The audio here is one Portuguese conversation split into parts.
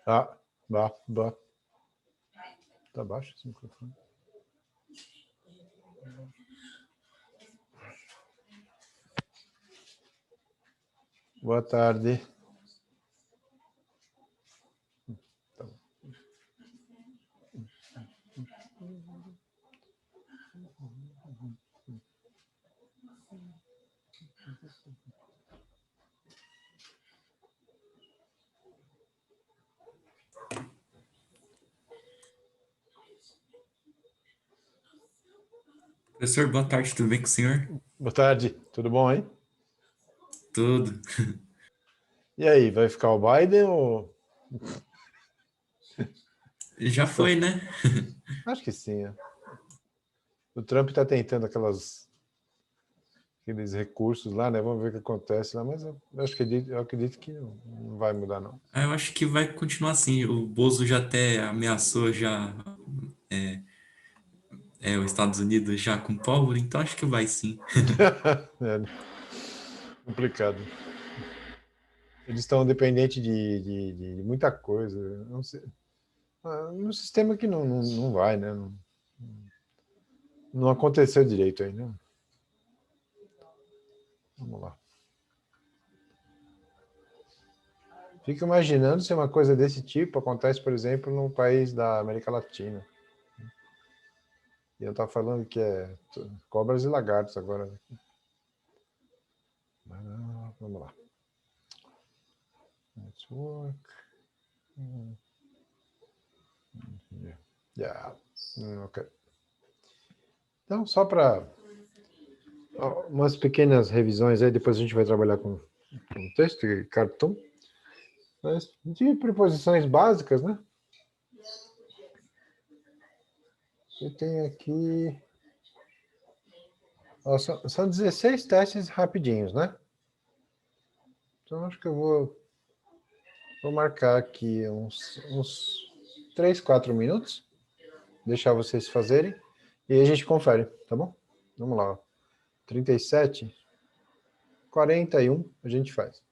Ah, bah. Tá baixo esse microfone. Boa tarde. Tá bom. Professor, boa tarde, tudo bem com o senhor? Boa tarde, tudo bom, hein? Tudo. E aí, vai ficar o Biden ou... Já foi, né? Acho que sim. O Trump está tentando aqueles recursos lá, né? Vamos ver o que acontece lá, mas eu acredito que não vai mudar, não. Eu acho que vai continuar assim. O Bozo já até ameaçou já os Estados Unidos já com pólvora, então acho que vai sim. É complicado. Eles estão dependentes de muita coisa. Não sei. No sistema que não vai, né? Não aconteceu direito ainda. Vamos lá. Fico imaginando se uma coisa desse tipo acontece, por exemplo, num país da América Latina. E eu estava falando que é cobras e lagartos agora. Vamos lá. Let's work. Yeah. Ok. Então, só para umas pequenas revisões aí, depois a gente vai trabalhar com texto e cartoon. Mas de preposições básicas, né? Eu tenho aqui... Ó, são 16 testes rapidinhos, né? Então, acho que eu vou marcar aqui uns 3, 4 minutos. Deixar vocês fazerem. E aí a gente confere, tá bom? Vamos lá. 37, 41, a gente faz.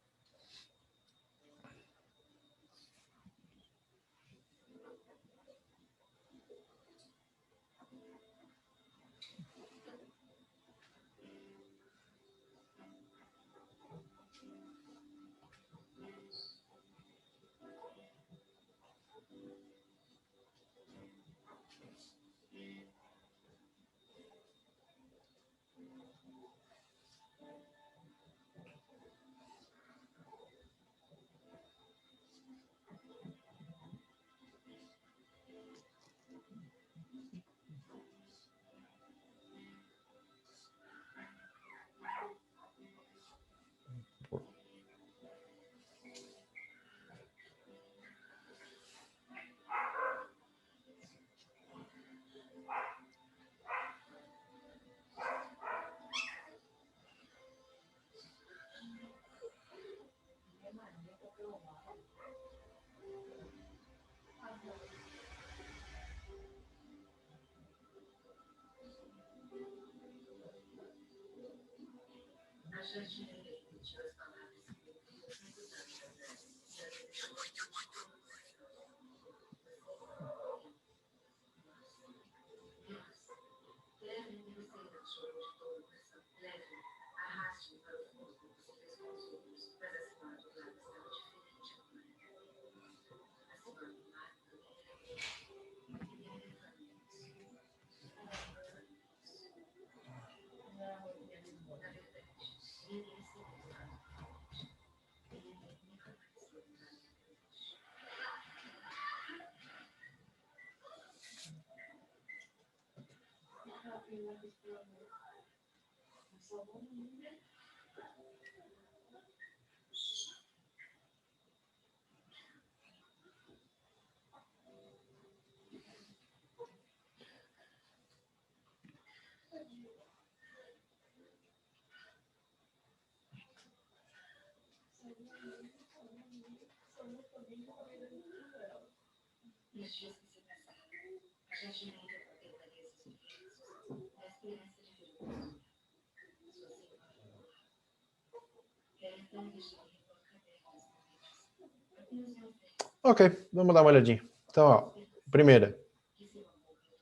Ok, vamos dar uma olhadinha. Então, ó, primeira.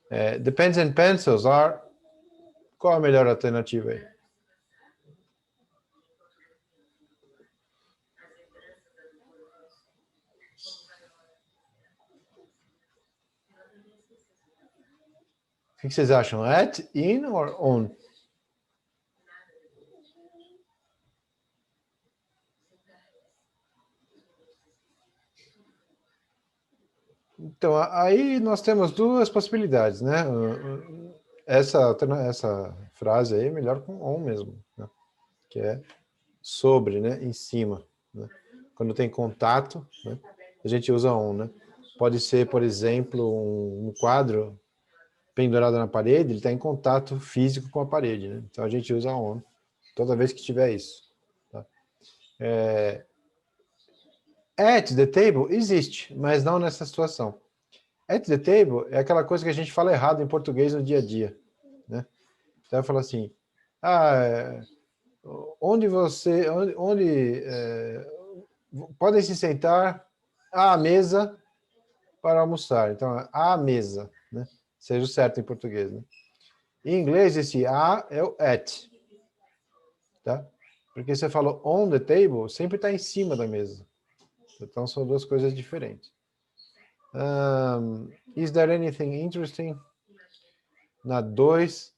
The pens and pencils are... Qual a melhor alternativa aí? O que vocês acham? At, in or on? Então, aí nós temos duas possibilidades, né? Essa frase aí é melhor com on mesmo, né? Que é sobre, né? Em cima, né? Quando tem contato, né? A gente usa on, né? Pode ser, por exemplo, um quadro pendurado na parede, ele está em contato físico com a parede, né? Então a gente usa on toda vez que tiver isso. Tá? At the table existe, mas não nessa situação. At the table é aquela coisa que a gente fala errado em português no dia a dia, né? Então eu falo assim, onde podem se sentar à mesa para almoçar. Então, à mesa, né? Seja o certo em português, né? Em inglês, esse a é o at, tá? Porque você falou on the table, sempre está em cima da mesa. Então, são duas coisas diferentes. Is there anything interesting? Na 2,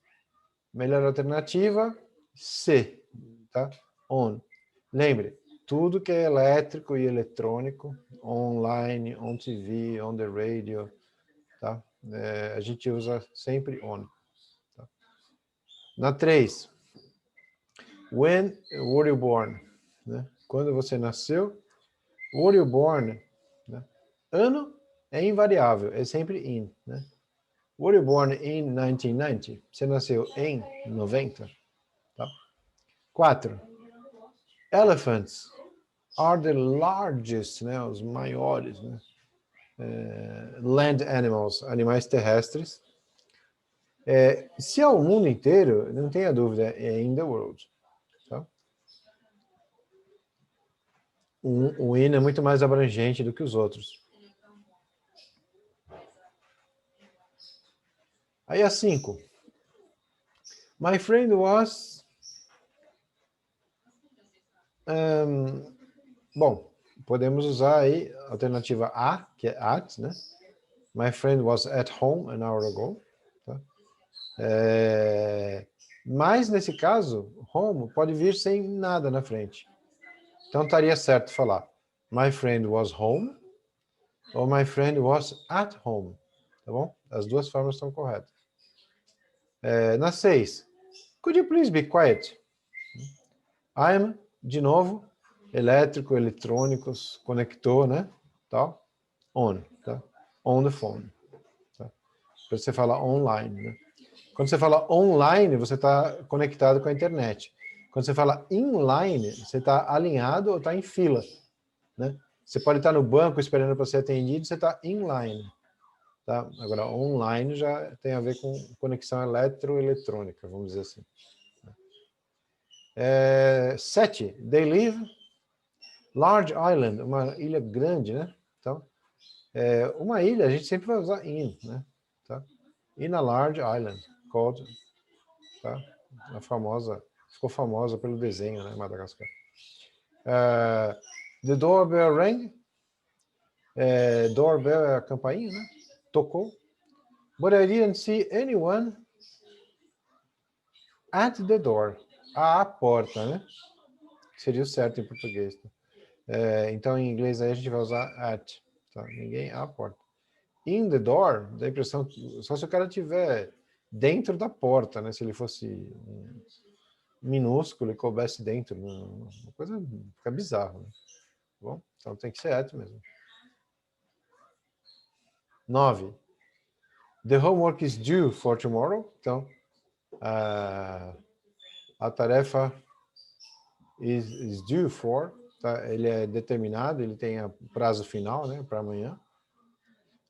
melhor alternativa, C, tá? On. Lembre, tudo que é elétrico e eletrônico, online, on TV, on the radio, tá? A gente usa sempre on. Tá? Na 3, when were you born? Né? Quando você nasceu? Were you born? Né? Ano é invariável, é sempre in. Né? Were you born in 1990? Você nasceu em 90? Tá? 4. Elephants are the largest, né, os maiores, né, land animals, animais terrestres. Se é o mundo inteiro, não tenha dúvida, é in the world. Tá? O in é muito mais abrangente do que os outros. Aí a 5. My friend was... bom, podemos usar aí a alternativa A, que é at, né? My friend was at home an hour ago. Tá? Mas, nesse caso, home pode vir sem nada na frente. Então, estaria certo falar my friend was home ou my friend was at home. Tá bom? As duas formas estão corretas. Na 6, could you please be quiet? I'm, de novo, elétrico, eletrônicos, conector, né? Tá? On, tá? On the phone. Tá? Você fala online, né? Quando você fala online, você está conectado com a internet. Quando você fala inline, você está alinhado ou está em fila. Né? Você pode estar no banco esperando para ser atendido, você está inline. Tá? Agora, online já tem a ver com conexão eletroeletrônica, vamos dizer assim. 7. They live large island, uma ilha grande, né? Então, uma ilha a gente sempre vai usar in, né? Tá? In a large island, called, tá? A famosa, ficou famosa pelo desenho, né? Madagascar. The doorbell rang. Doorbell é a campainha, né? Tocou. But I didn't see anyone at the door. À porta, né? Seria o certo em português. Tá? Então, em inglês, aí a gente vai usar at. Tá? Ninguém à porta. In the door, dá a impressão que só se o cara estiver dentro da porta, né? Se ele fosse minúsculo e coubesse dentro, uma coisa fica bizarro, né? Bom, então tem que ser at mesmo. 9. The homework is due for tomorrow. Então, a tarefa is due for, tá? Ele é determinado, ele tem o prazo final, né, para amanhã.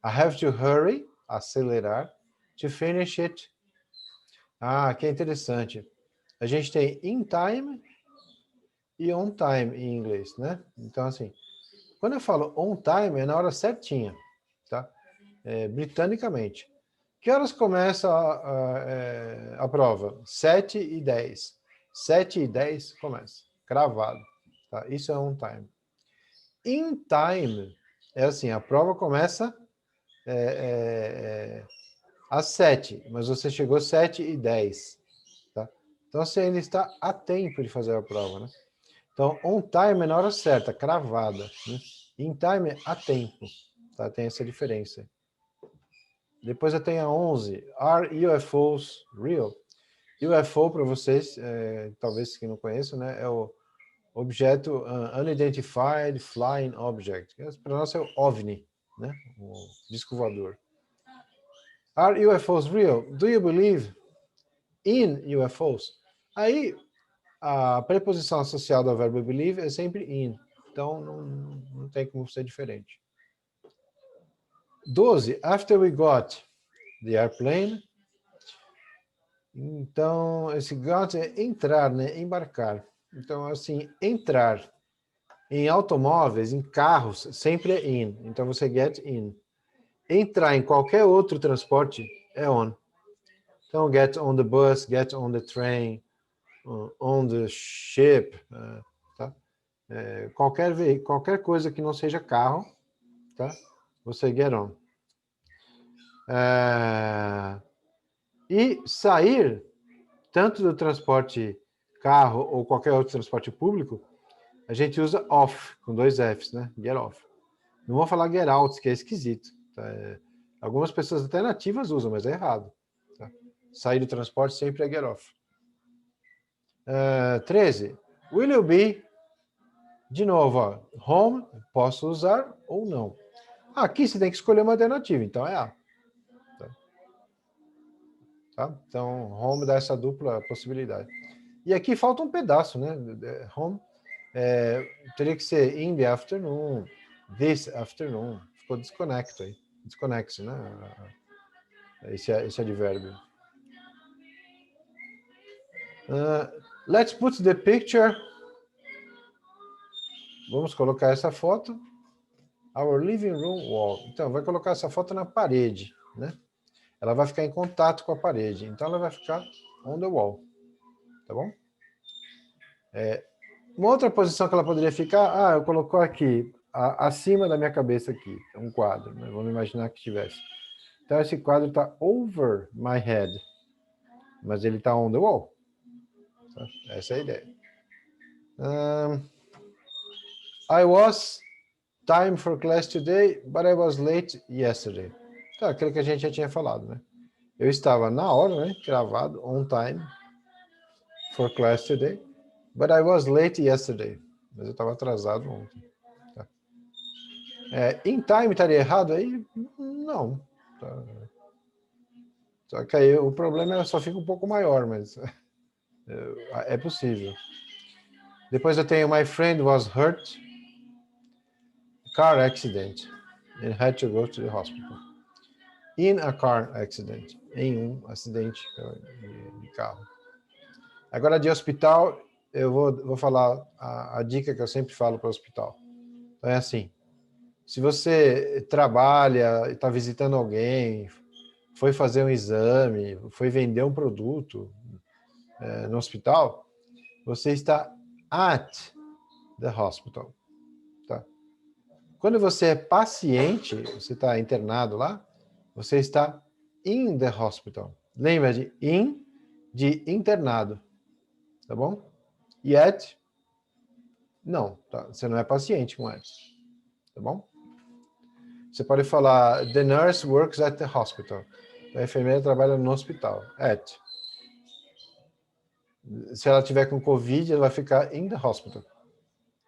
I have to hurry, acelerar, to finish it. Que interessante. A gente tem in time e on time em inglês, né? Então, assim, quando eu falo on time, é na hora certinha, tá? Britanicamente. Que horas começa a prova? 7h10. 7h10 começa. Cravado. Tá? Isso é on time. In time, é assim, a prova começa às 7, mas você chegou 7h10. Tá? Então, você ainda está a tempo de fazer a prova, né? Então, on time é na hora certa, cravada. Né? In time é a tempo. Tá? Tem essa diferença. Depois eu tenho a 11. Are UFOs real? UFO, para vocês, talvez que não conheçam, né, é o objeto Unidentified Flying Object. Para nós é o OVNI, né, o disco voador. Are UFOs real? Do you believe in UFOs? Aí, a preposição associada ao verbo believe é sempre in. Então, não tem como ser diferente. 12. After we got the airplane. Então, esse got é entrar, né? Embarcar. Então, assim, entrar em automóveis, em carros, sempre é in. Então, você get in. Entrar em qualquer outro transporte é on. Então, get on the bus, get on the train, on the ship, tá? Qualquer coisa que não seja carro, tá? Você get on. E sair, tanto do transporte carro ou qualquer outro transporte público, a gente usa off, com 2 Fs, né? Get off. Não vou falar get out, que é esquisito. Tá? Algumas pessoas até nativas usam, mas é errado. Tá? Sair do transporte sempre é get off. 13. Will you be? De novo, ó, home, posso usar ou não. Aqui você tem que escolher uma alternativa, então é A. Tá? Então, home dá essa dupla possibilidade. E aqui falta um pedaço, né? Home teria que ser in the afternoon, this afternoon. Ficou desconecto aí. Desconexo, né? Esse advérbio. Let's put the picture. Vamos colocar essa foto. Our living room wall. Então, vai colocar essa foto na parede, né? Ela vai ficar em contato com a parede. Então, ela vai ficar on the wall. Tá bom? Uma outra posição que ela poderia ficar, eu coloco aqui, acima da minha cabeça aqui, um quadro, né? Vamos imaginar que tivesse. Então, esse quadro está over my head, mas ele está on the wall. Tá? Essa é a ideia. I was time for class today, but I was late yesterday. Então, aquilo que a gente já tinha falado, né? Eu estava na hora, né? Gravado, on time for class today, but I was late yesterday. Mas eu estava atrasado ontem. Tá? In time estaria errado aí? Não. Tá. Só que aí o problema só fica um pouco maior, mas é possível. Depois eu tenho my friend was hurt, car accident, and had to go to the hospital. In a car accident, em um acidente de carro. Agora de hospital, eu vou falar a dica que eu sempre falo para o hospital. Então é assim, se você trabalha, está visitando alguém, foi fazer um exame, foi vender um produto no hospital, você está at the hospital. Tá? Quando você é paciente, você está internado lá, você está in the hospital. Lembra de in, de internado. Tá bom? E at, não. Tá? Você não é paciente com at. Tá bom? Você pode falar, the nurse works at the hospital. A enfermeira trabalha no hospital. At. Se ela tiver com Covid, ela vai ficar in the hospital.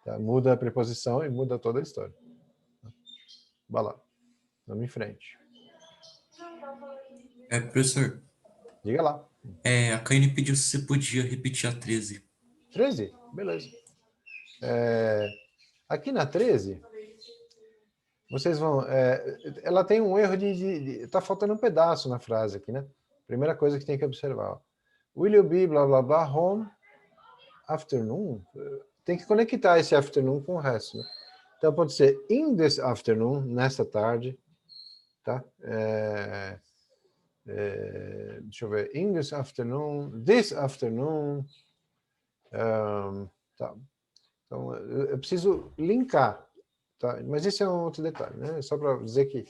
Tá? Muda a preposição e muda toda a história. Vai lá. Vamos em frente. Professor, Diga lá. a Kaine pediu se você podia repetir a 13. 13? Beleza. Aqui na 13, vocês vão... ela tem um erro tá faltando um pedaço na frase aqui, né? Primeira coisa que tem que observar. Ó. Will you be, blá, blá, blá, home afternoon? Tem que conectar esse afternoon com o resto, né? Então pode ser in this afternoon, nessa tarde, tá? Deixa eu ver. In this afternoon, tá. Então, eu preciso linkar, tá? Mas esse é um outro detalhe, né? Só para dizer que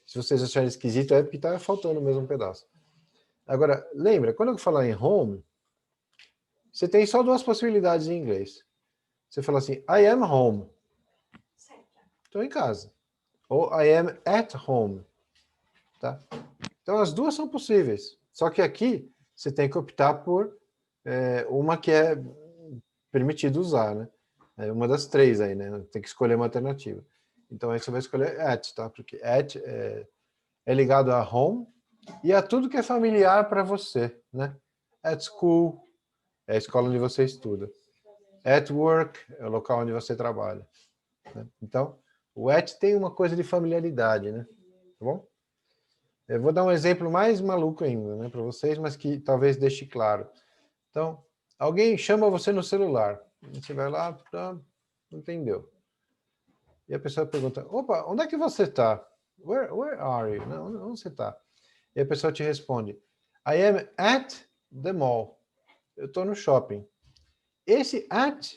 se vocês acharem esquisito, é porque está faltando mesmo um pedaço. Agora, lembra, quando eu falar em home, você tem só duas possibilidades em inglês. Você fala assim, I am home. Estou em casa. Ou I am at home. Tá? Então, as duas são possíveis. Só que aqui, você tem que optar por uma que é permitido usar, né? É uma das três aí, né? Tem que escolher uma alternativa. Então, aí você vai escolher at, tá? Porque at é ligado a home e a tudo que é familiar para você, né? At school, é a escola onde você estuda. At work, é o local onde você trabalha. Né? Então, o at tem uma coisa de familiaridade, né? Tá bom? Eu vou dar um exemplo mais maluco ainda, né, para vocês, mas que talvez deixe claro. Então, alguém chama você no celular. Você vai lá, não entendeu. E a pessoa pergunta, opa, onde é que você está? Where are you? Não, onde você está? E a pessoa te responde, I am at the mall. Eu estou no shopping. Esse at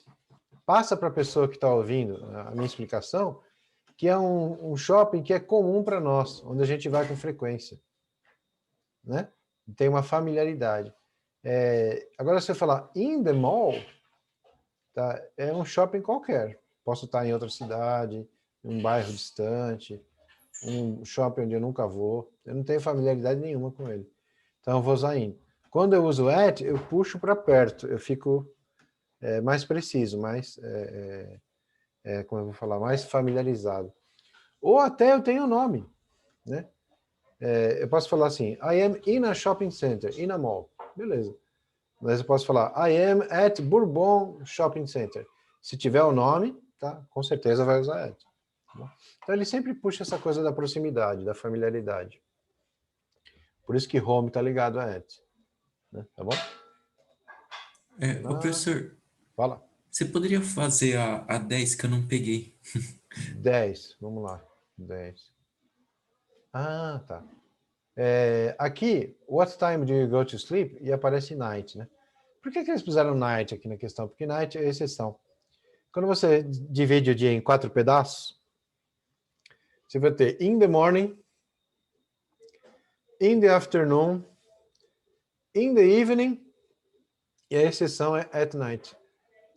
passa para a pessoa que está ouvindo a minha explicação, que é um shopping que é comum para nós, onde a gente vai com frequência. Né? Tem uma familiaridade. Agora, se eu falar in the mall, tá? É um shopping qualquer. Posso estar em outra cidade, em um bairro distante, um shopping onde eu nunca vou. Eu não tenho familiaridade nenhuma com ele. Então, eu vou usar in. Quando eu uso at, eu puxo para perto. Eu fico mais preciso, como eu vou falar, mais familiarizado. Ou até eu tenho o nome, né? Eu posso falar assim, I am in a shopping center, in a mall. Beleza. Mas eu posso falar, I am at Bourbon Shopping Center. Se tiver o nome, tá? Com certeza vai usar at. Tá? Então ele sempre puxa essa coisa da proximidade, da familiaridade. Por isso que home está ligado a at. Né? Tá bom? Professor, Fala. você poderia fazer a 10 que eu não peguei? 10. Vamos lá. 10. Ah, tá. Aqui, what time do you go to sleep? E aparece night, né? Por que eles puseram night aqui na questão? Porque night é exceção. Quando você divide o dia em 4 pedaços, você vai ter in the morning, in the afternoon, in the evening, e a exceção é at night.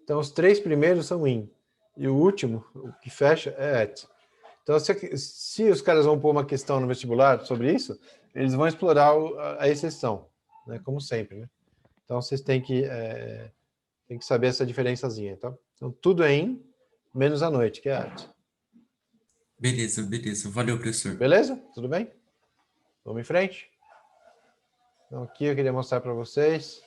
Então, os 3 primeiros são in, e o último, o que fecha, é at. Então, se os caras vão pôr uma questão no vestibular sobre isso, eles vão explorar a exceção, né? Como sempre, né? Então, vocês têm que saber essa diferençazinha, tá? Então, tudo é in, menos a noite, que é at. Beleza, beleza. Valeu, professor. Beleza? Tudo bem? Vamos em frente? Então, aqui eu queria mostrar para vocês.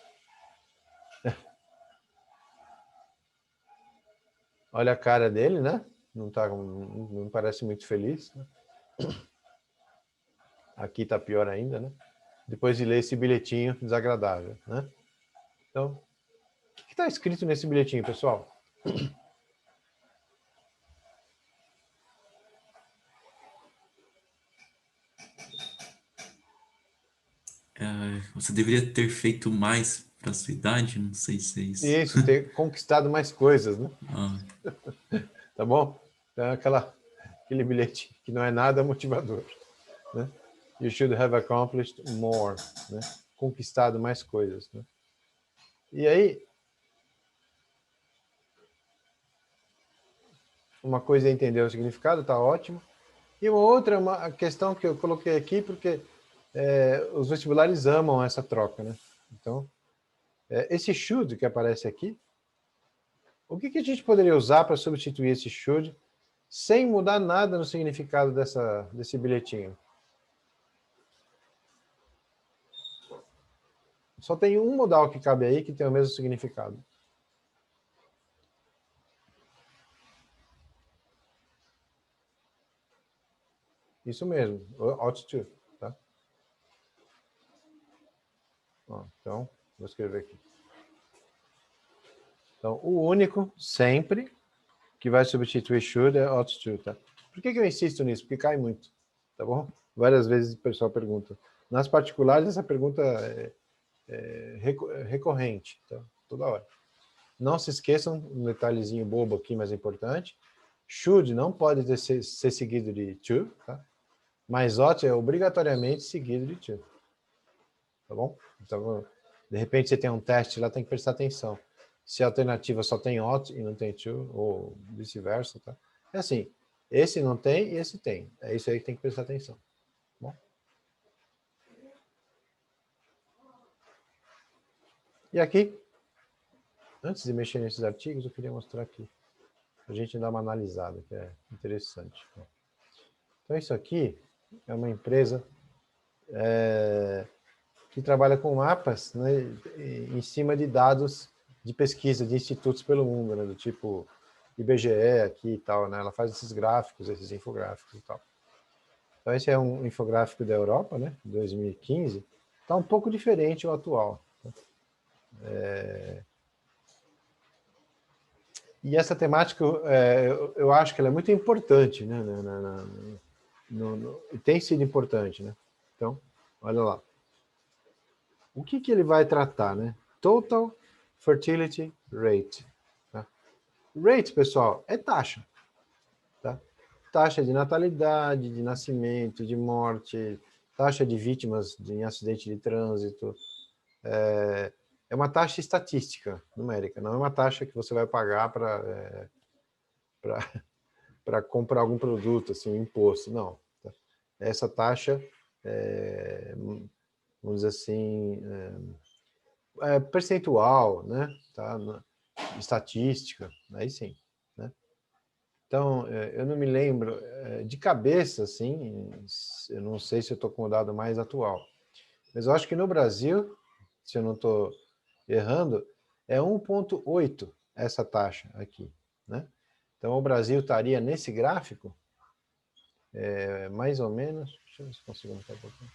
Olha a cara dele, né? Não parece muito feliz. Né? Aqui está pior ainda, né? Depois de ler esse bilhetinho desagradável, né? Então, o que está escrito nesse bilhetinho, pessoal? Você deveria ter feito mais para sua idade, não sei se é isso. Isso, ter conquistado mais coisas, né? Ah, Tá bom? Então, aquele bilhetinho que não é nada motivador, né? You should have accomplished more, né? Conquistado mais coisas, né? E aí, uma coisa é entender o significado, tá ótimo. E uma outra é uma questão que eu coloquei aqui, porque os vestibulares amam essa troca, né? Então, esse should que aparece aqui, o que a gente poderia usar para substituir esse should sem mudar nada no significado desse bilhetinho? Só tem um modal que cabe aí que tem o mesmo significado. Isso mesmo, ought to, tá? Ó, então, vou escrever aqui. Então, o único, sempre, que vai substituir should é ought to, tá? Por que eu insisto nisso? Porque cai muito, tá bom? Várias vezes o pessoal pergunta. Nas particulares, essa pergunta é recorrente, tá? Toda hora. Não se esqueçam, um detalhezinho bobo aqui, mas importante. Should não pode ser seguido de to, tá? Mas ought é obrigatoriamente seguido de to. Tá bom? Então, de repente você tem um teste lá, tem que prestar atenção. Se a alternativa só tem ought e não tem to, ou vice-versa, tá? É assim, esse não tem e esse tem. É isso aí que tem que prestar atenção. Bom? E aqui, antes de mexer nesses artigos, eu queria mostrar aqui, para a gente dar uma analisada, que é interessante. Então, isso aqui é uma empresa que trabalha com mapas, né, em cima de dados de pesquisa de institutos pelo mundo, né, do tipo IBGE aqui e tal, né, ela faz esses gráficos, esses infográficos e tal. Então esse é um infográfico da Europa, né, 2015, está um pouco diferente o atual. E essa temática, eu acho que ela é muito importante, né, e tem sido importante, né. Então, olha lá. O que ele vai tratar, né? Total Fertility Rate. Tá? Rate, pessoal, é taxa. Tá? Taxa de natalidade, de nascimento, de morte, taxa de vítimas em acidente de trânsito. É uma taxa estatística numérica, não é uma taxa que você vai pagar para comprar algum produto, assim, um imposto, não. Tá? Essa taxa, vamos dizer assim, percentual, né? Tá? Estatística, aí sim. Né? Então, eu não me lembro de cabeça, assim, eu não sei se eu estou com o dado mais atual, mas eu acho que no Brasil, se eu não estou errando, é 1,8 essa taxa aqui. Né? Então, o Brasil estaria nesse gráfico, mais ou menos, deixa eu ver se consigo mostrar um pouquinho.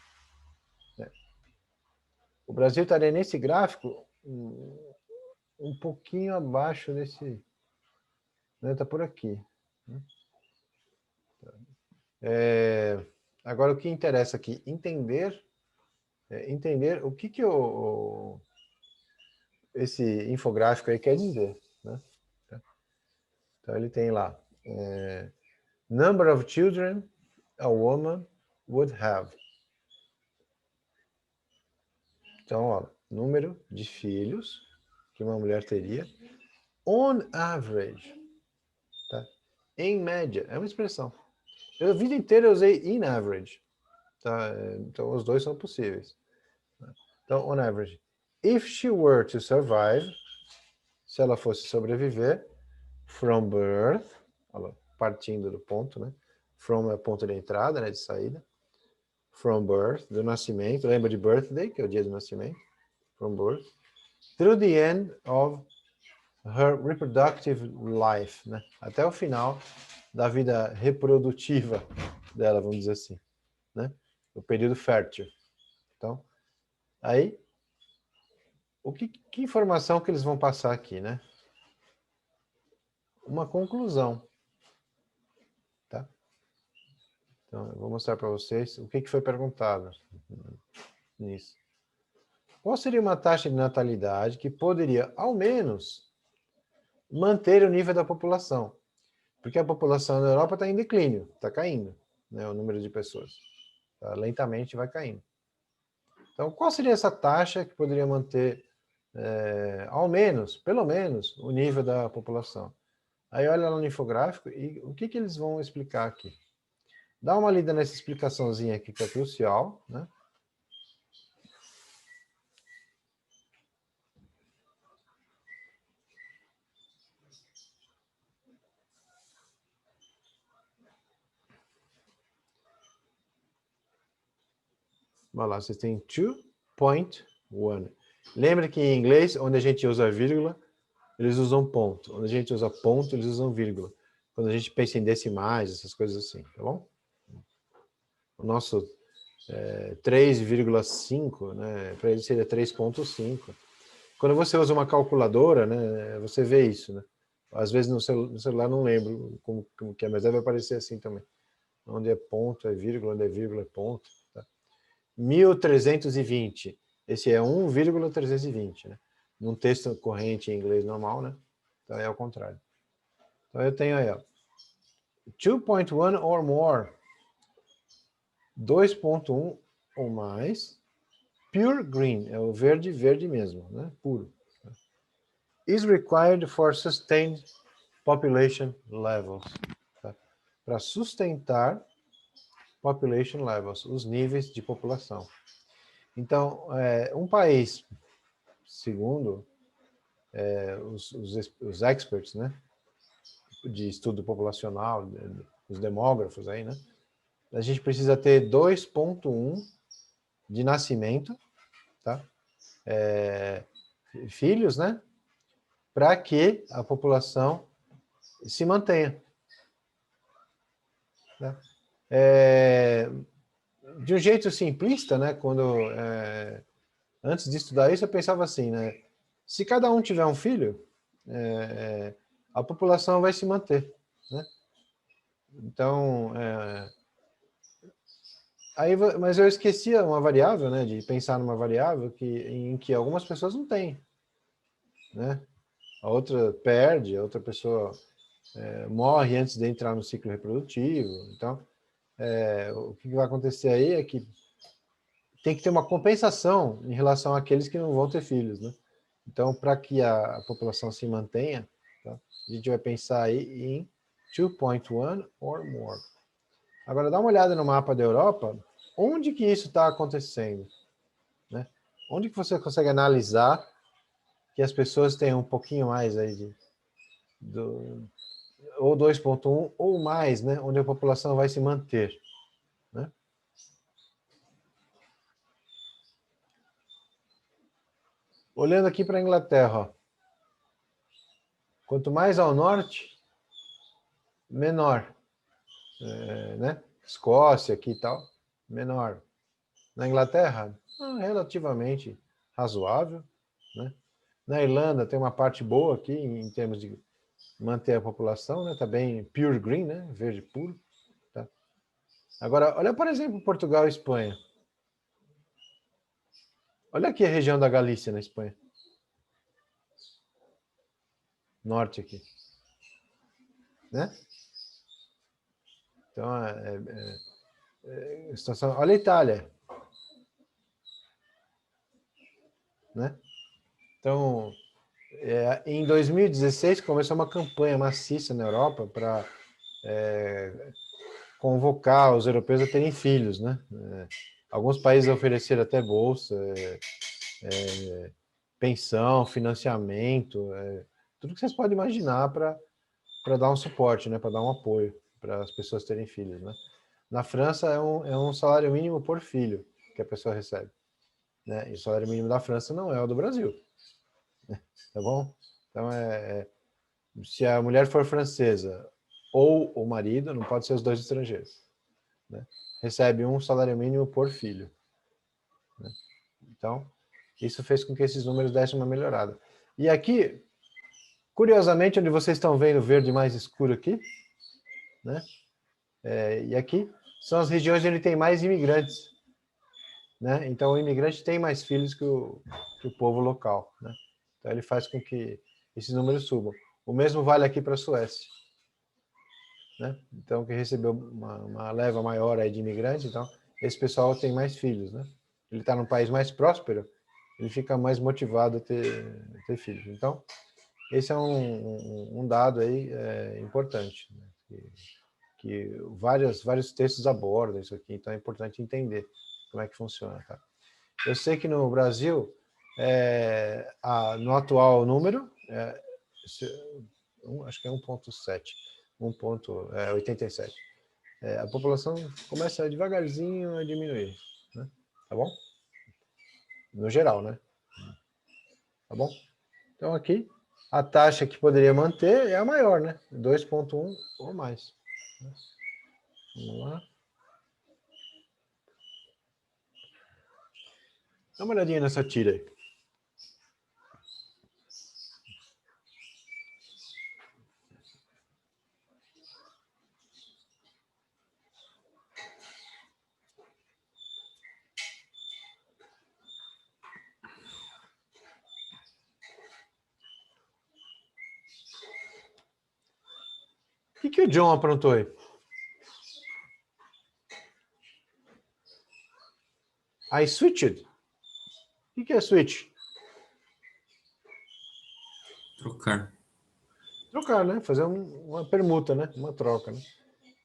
O Brasil estaria nesse gráfico um pouquinho abaixo desse, né, tá por aqui. Né? Agora, o que interessa aqui, entender o que esse infográfico aí quer dizer. Né? Então, ele tem lá, number of children a woman would have. Então, ó, número de filhos que uma mulher teria, on average, tá? Em média, é uma expressão. Eu, a vida inteira eu usei in average, tá? Então os dois são possíveis. Então, on average, if she were to survive, se ela fosse sobreviver, from birth, partindo do ponto, né? From é o ponto de entrada, né, de saída. From birth, do nascimento, lembra de birthday, que é o dia do nascimento? From birth. Through the end of her reproductive life, né? Até o final da vida reprodutiva dela, vamos dizer assim, né? O período fértil. Então, aí, que informação que eles vão passar aqui, né? Uma conclusão, tá? Então, eu vou mostrar para vocês o que foi perguntado nisso. Qual seria uma taxa de natalidade que poderia, ao menos, manter o nível da população? Porque a população na Europa está em declínio, está caindo, né, o número de pessoas. Tá, lentamente vai caindo. Então, qual seria essa taxa que poderia manter, ao menos, pelo menos, o nível da população? Aí olha lá no infográfico e o que eles vão explicar aqui. Dá uma lida nessa explicaçãozinha aqui que é crucial, né? Vai lá, vocês têm 2.1. Lembra que em inglês, onde a gente usa vírgula, eles usam ponto. Onde a gente usa ponto, eles usam vírgula. Quando a gente pensa em decimais, essas coisas assim, tá bom? O nosso 3,5, né, para ele seria 3.5. Quando você usa uma calculadora, né, você vê isso, né? Às vezes no celular não lembro como que é, mas deve aparecer assim também. Onde é ponto é vírgula, onde é vírgula é ponto. Tá? 1320. Esse é 1,320, né? Num texto corrente em inglês normal, né? Então é ao contrário. Então eu tenho aí, ó, 2.1 or more. 2.1 ou mais. Pure green, é o verde, verde mesmo, né? Puro. Is required for sustained population levels. Tá? Para sustentar population levels, os níveis de população. Então, um país, segundo os experts, né, de estudo populacional, os demógrafos aí, né, a gente precisa ter 2.1 de nascimento, tá? Filhos, né, para que a população se mantenha. Né? De um jeito simplista, né, antes de estudar isso, eu pensava assim, né, se cada um tiver um filho, a população vai se manter, né? Então, mas eu esquecia uma variável, né, de pensar numa variável em que algumas pessoas não têm, né? A outra perde, a outra pessoa morre antes de entrar no ciclo reprodutivo. Então, o que vai acontecer aí é que tem que ter uma compensação em relação àqueles que não vão ter filhos, né? Então, para que a população se mantenha, tá, a gente vai pensar aí em 2.1 or more. Agora, dá uma olhada no mapa da Europa, onde que isso está acontecendo? Né? Onde que você consegue analisar que as pessoas têm um pouquinho mais aí ou 2.1 ou mais, né? Onde a população vai se manter, né? Olhando aqui para a Inglaterra, ó, quanto mais ao norte, menor, né? Escócia aqui e tal, menor. Na Inglaterra, relativamente razoável, né? Na Irlanda tem uma parte boa aqui em termos de manter a população, né? Tá bem pure green, né? Verde puro. Tá? Agora, olha, por exemplo, Portugal e Espanha. Olha aqui a região da Galícia na Espanha. Norte aqui. Né? Então, situação. Olha a Itália. Né? Então, em 2016 começou uma campanha maciça na Europa para convocar os europeus a terem filhos, né? Alguns países ofereceram até bolsa, pensão, financiamento, tudo que vocês podem imaginar para dar um suporte, né? Para dar um apoio para as pessoas terem filhos, né? Na França é um salário mínimo por filho que a pessoa recebe, né? E o salário mínimo da França não é o do Brasil, tá bom? Então se a mulher for francesa ou o marido, não pode ser os dois estrangeiros, né? Recebe um salário mínimo por filho, né? Então, isso fez com que esses números dessem uma melhorada. E aqui, curiosamente, onde vocês estão vendo o verde mais escuro aqui, né? E aqui são as regiões onde tem mais imigrantes, né? Então, o imigrante tem mais filhos que o povo local, né? Então, ele faz com que esses números subam. O mesmo vale aqui para a Suécia, né? Então, que recebeu uma leva maior aí de imigrantes, então, esse pessoal tem mais filhos, né? Ele está num país mais próspero, ele fica mais motivado a ter filhos. Então, esse é um dado aí importante, né? Que vários textos abordam isso aqui, então é importante entender como é que funciona. Tá? Eu sei que no Brasil, no atual número, acho que é 1.7, 1.87. A população começa devagarzinho a diminuir, né? Tá bom? No geral, né? Tá bom? Então aqui, a taxa que poderia manter é a maior, né? 2,1 ou mais. Vamos lá. Dá uma olhadinha nessa tira aí. O que o John aprontou aí? I switched. O que é switch? Trocar. Trocar, né? Fazer uma permuta, né? Uma troca, né?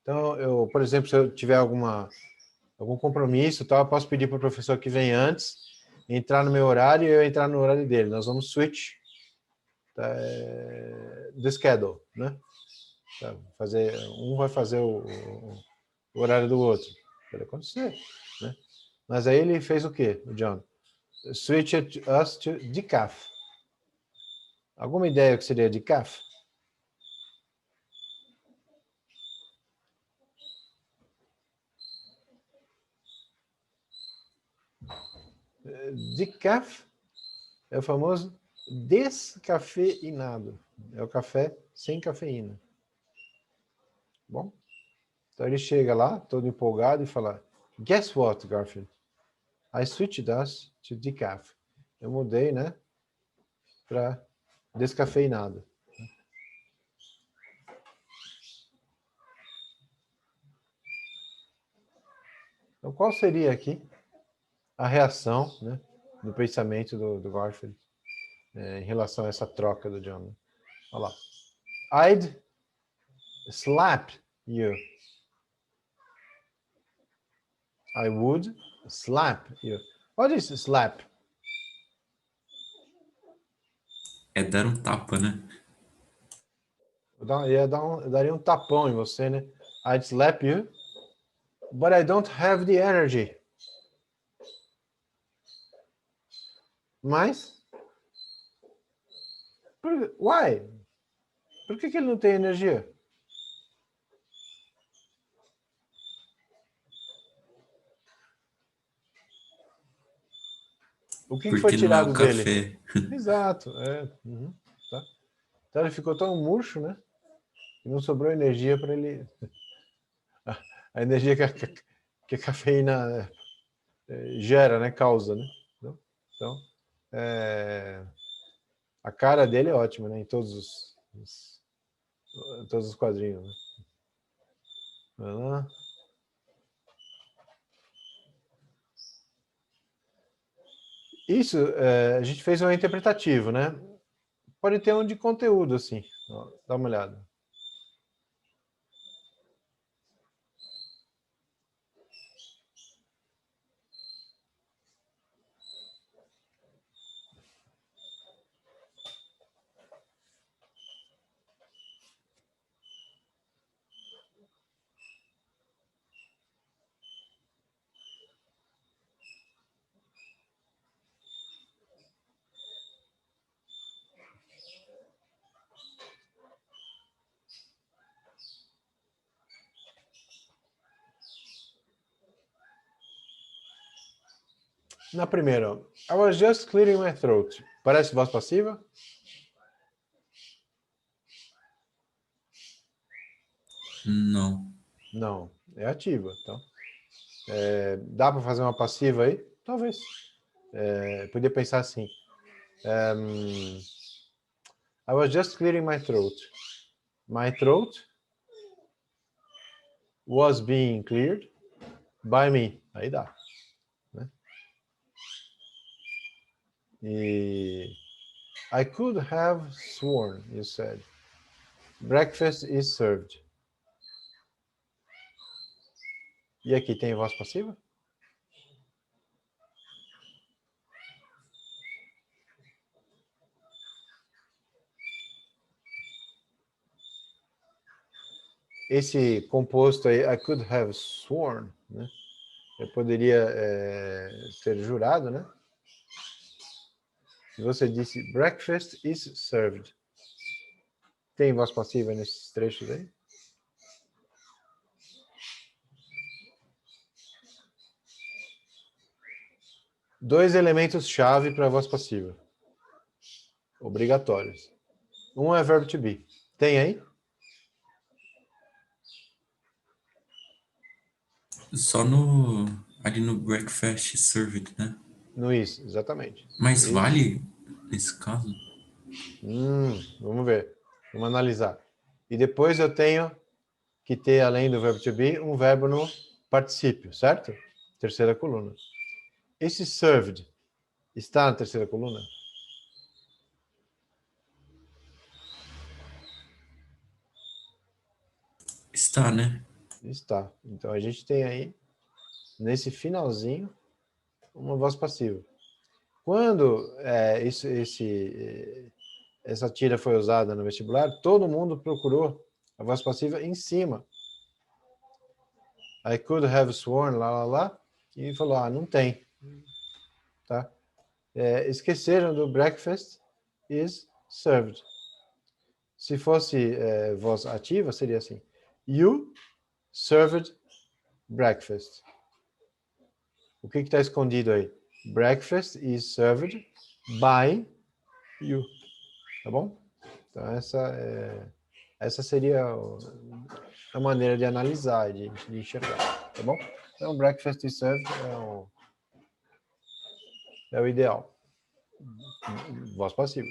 Então, eu, por exemplo, se eu tiver algum compromisso, tal, eu posso pedir para o professor que vem antes entrar no meu horário e eu entrar no horário dele. Nós vamos switch the schedule, né? Tá, um vai fazer o horário do outro. Pode acontecer, né? Mas aí ele fez o quê, o John? Switched us to decaf. Alguma ideia que seria decaf? Decaf é o famoso descafeinado. É o café sem cafeína. Bom, então ele chega lá, todo empolgado, e fala: Guess what, Garfield? I switched us to decaf. Eu mudei, né, para descafeinado. Então, qual seria aqui a reação, né, do pensamento do Garfield em relação a essa troca do John? Olha lá. I'd slap you. I would slap you. What is slap? É dar um tapa, né? Eu daria um tapão em você, né? I'd slap you, but I don't have the energy. Mas, why? Por que ele não tem energia? O que foi Porque não é o tirado dele? café. Exato. Tá. Então ele ficou tão murcho, né? Que não sobrou energia para ele. A energia que a cafeína gera, né? Causa, né? Então, a cara dele é ótima, né? Em todos os quadrinhos. Né? Vai lá. Isso, a gente fez um interpretativo, né? Pode ter um de conteúdo, assim. Ó, dá uma olhada. Na primeira, ó, I was just clearing my throat. Parece voz passiva? Não. Não, é ativa. Então, dá para fazer uma passiva aí? Talvez. Podia pensar assim. I was just clearing my throat. My throat was being cleared by me. Aí dá. Né? E I could have sworn, you said. Breakfast is served. E aqui tem voz passiva? Esse composto aí, I could have sworn, né? Eu poderia ser jurado, né? Você disse breakfast is served. Tem voz passiva nesses trechos aí? Dois elementos-chave para a voz passiva. Obrigatórios. Um é verbo to be. Tem aí? Só ali no breakfast served, né? No isso, exatamente. Mas Isso. vale nesse caso? Vamos ver. Vamos analisar. E depois eu tenho que ter, além do verbo to be, um verbo no particípio, certo? Terceira coluna. Esse served está na terceira coluna? Está, né? Está. Então a gente tem aí, nesse finalzinho, uma voz passiva. Quando essa tira foi usada no vestibular, todo mundo procurou a voz passiva em cima. I could have sworn, lá, e falou, não tem. Tá? Esqueceram do breakfast is served. Se fosse voz ativa, seria assim. You served breakfast. O que está escondido aí? Breakfast is served by you. Tá bom? Então, essa seria a maneira de analisar, de enxergar. Tá bom? Então, breakfast is served é o ideal. Voz passiva.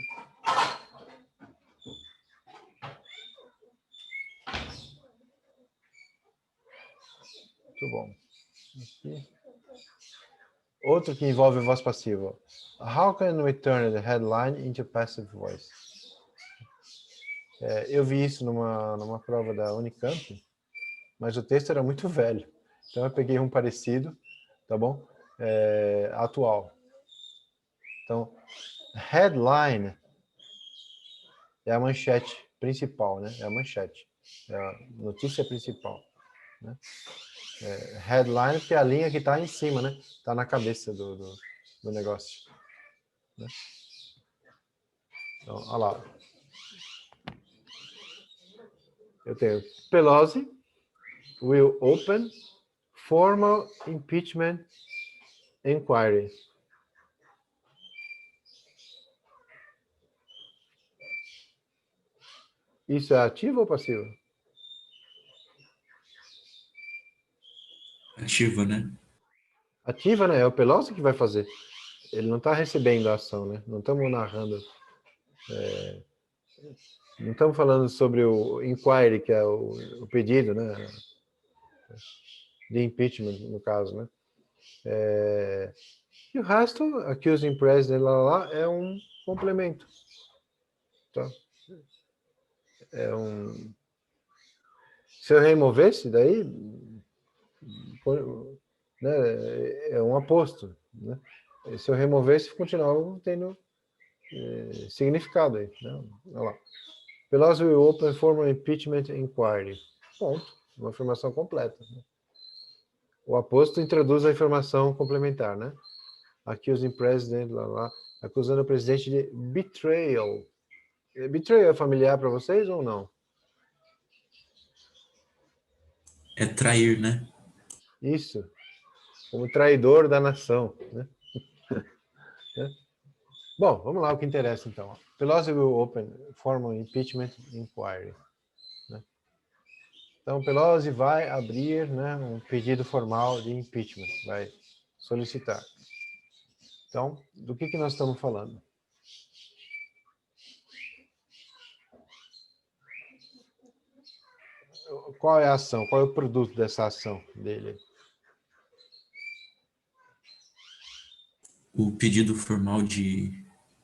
Muito bom. Aqui. Outro que envolve voz passiva. How can we turn the headline into passive voice? Eu vi isso numa prova da Unicamp, mas o texto era muito velho. Então eu peguei um parecido, tá bom? Atual. Então, headline é a manchete principal, né? É a manchete. É a notícia principal. Né? Headline, que é a linha que está em cima, né? Está na cabeça do negócio. Né? Então, olha lá. Eu tenho Pelosi will open formal impeachment inquiry. Isso é ativo ou passivo? Ativa, né? Ativa, né? É o Pelosi que vai fazer. Ele não está recebendo a ação, né? Não estamos narrando. Não estamos falando sobre o inquiry, que é o pedido, né? De impeachment, no caso, né? E o resto, accusing president, lá, é um complemento. Tá? Se eu removesse daí, né, é um aposto. Né? E se eu removesse, continuava tendo significado aí. Né? Olha lá. Pelosi will open formal impeachment inquiry. Ponto. Uma afirmação completa. Né? O aposto introduz a informação complementar, né? Accusing president, lá, acusando o presidente de betrayal. Betrayal é familiar para vocês ou não? É trair, né? Isso. Como traidor da nação, né? Bom, vamos lá, o que interessa então. Pelosi will open formal impeachment inquiry. Né? Então, Pelosi vai abrir, né, um pedido formal de impeachment, vai solicitar. Então, do que nós estamos falando? Qual é a ação? Qual é o produto dessa ação dele? O pedido formal de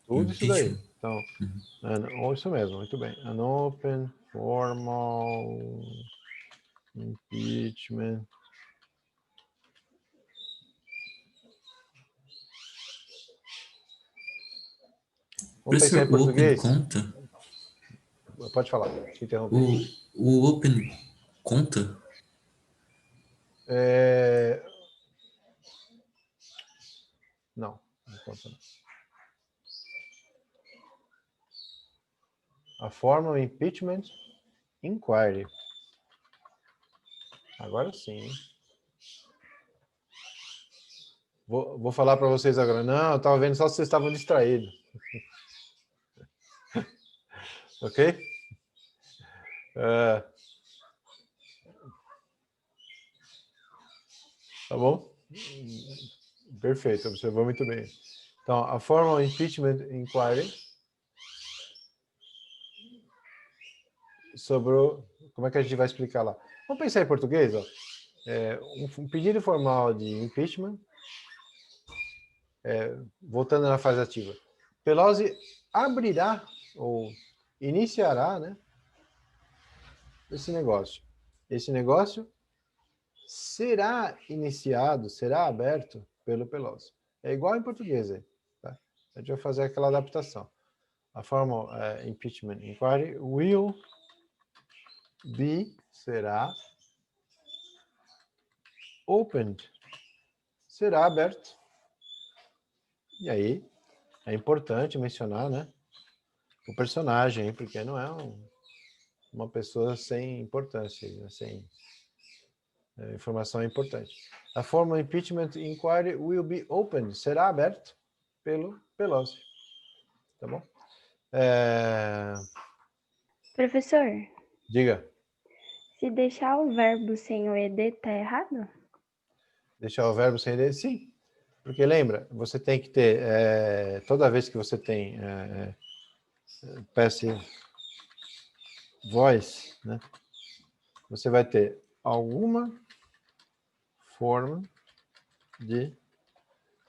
Tudo isso daí. impeachment. Então, isso mesmo, muito bem. An open formal impeachment. Vamos pensar em Professor, o Open português? conta? Pode falar, te interrompi. O Open conta? Não, enquanto não. A formal impeachment inquiry. Agora sim, hein? Vou falar para vocês agora. Não, eu estava vendo só se vocês estavam distraídos. Ok? Tá bom? Perfeito, observou muito bem. Então, a formal impeachment inquiry sobre como é que a gente vai explicar lá? Vamos pensar em português, ó. Um pedido formal de impeachment, voltando na fase ativa. Pelosi abrirá ou iniciará, né, esse negócio. Esse negócio será iniciado, será aberto pelo Pelosi. É igual em português aí, tá? A gente vai fazer aquela adaptação. A formal impeachment inquiry will be, será opened, será aberto. E aí, é importante mencionar, né, o personagem, porque não é uma pessoa sem importância, né, sem informação importante. A formal impeachment inquiry will be opened, será aberto pelo Pelosi. Tá bom? Professor, Diga. se deixar o verbo sem o ed, tá errado? Deixar o verbo sem ed? Sim. Porque lembra, você tem que ter, toda vez que você tem passive voice, né, você vai ter alguma forma de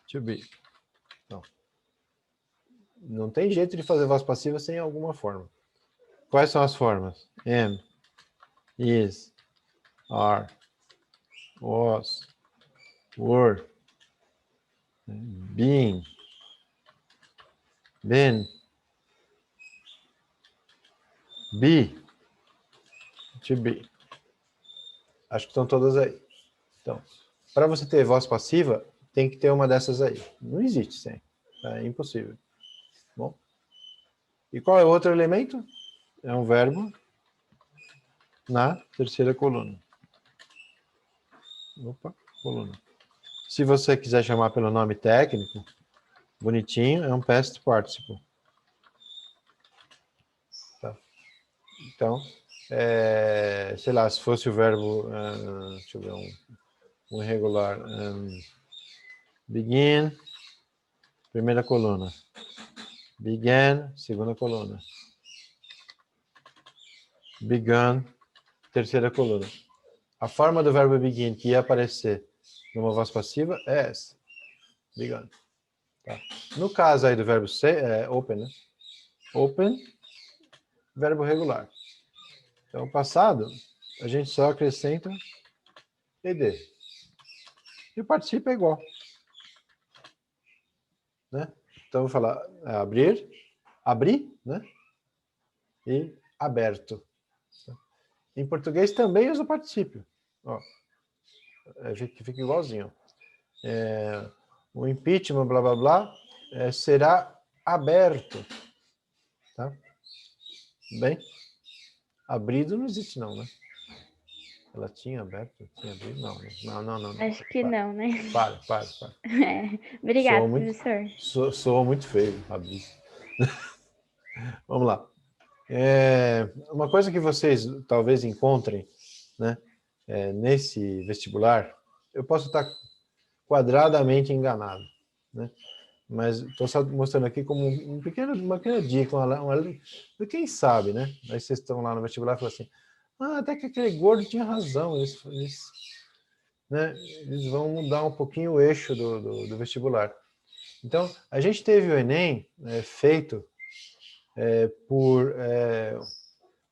to be. Então, não tem jeito de fazer voz passiva sem alguma forma. Quais são as formas? Am, is, are, was, were, being, been, be, to be. Acho que estão todas aí. Então, para você ter voz passiva, tem que ter uma dessas aí. Não existe sem. É impossível. Bom. E qual é o outro elemento? É um verbo na terceira coluna. Opa, coluna. Se você quiser chamar pelo nome técnico, bonitinho, é um past participle. Tá. Então, sei lá, se fosse o verbo, deixa eu ver, um irregular, begin, primeira coluna. Began, segunda coluna. Begun, terceira coluna. A forma do verbo begin que ia aparecer numa voz passiva é essa. Begun. Tá. No caso aí do verbo ser, open, né? Open, verbo regular. Então, passado, a gente só acrescenta ed. E o participio é igual. Né? Então, eu vou falar abrir, abrir, né? E aberto. Em português também usa o particípio. Ó, fica igualzinho. O impeachment, blá, blá, blá, será aberto. Tá? Bem? Abrido não existe não, né? Ela tinha aberto? Tinha abrido? Não. Acho que não, né? Para. Obrigada, professor. Sou muito feio, abrir. Vamos lá. Uma coisa que vocês talvez encontrem, né, nesse vestibular, eu posso estar quadradamente enganado, né? Mas estou só mostrando aqui como uma pequena dica, quem sabe, né? Aí vocês estão lá no vestibular e falam assim, até que aquele gordo tinha razão, né, eles vão mudar um pouquinho o eixo do vestibular. Então, a gente teve o Enem feito por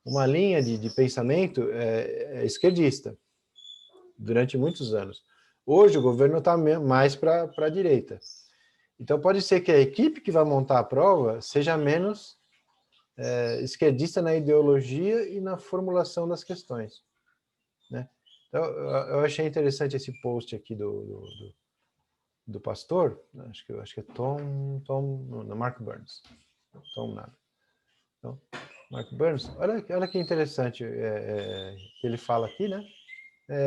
uma linha de pensamento esquerdista durante muitos anos. Hoje o governo está mais para a direita. Então pode ser que a equipe que vai montar a prova seja menos esquerdista na ideologia e na formulação das questões. Né? Então eu achei interessante esse post aqui do pastor, acho que é Tom, não, Mark Burns. Tom nada. Então, Mark Burns, olha que interessante que ele fala aqui, né?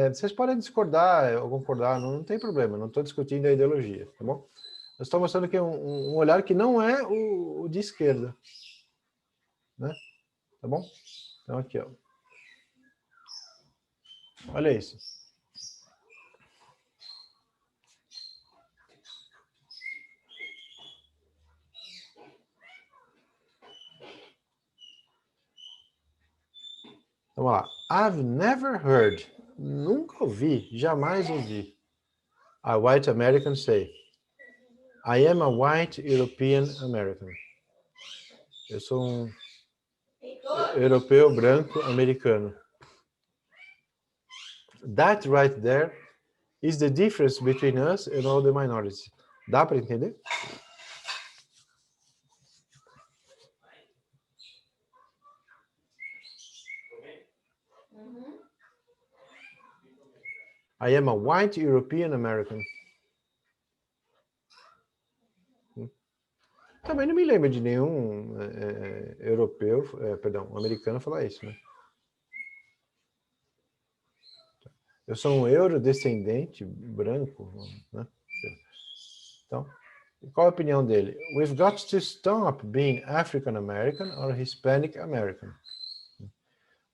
Vocês podem discordar ou concordar, não tem problema, não estou discutindo a ideologia, tá bom? Eu estou mostrando aqui um olhar que não é o de esquerda, né? Tá bom? Então aqui, ó. Olha isso. Vamos lá. I've never heard, nunca ouvi, jamais ouvi, a white American say, I am a white European American. Eu sou um europeu branco americano. That right there is the difference between us and all the minorities. Dá para entender? I am a white European American. Também não me lembro de nenhum europeu, americano falar isso, né? Eu sou um eurodescendente branco, né? Então, qual a opinião dele? We've got to stop being African American or Hispanic American.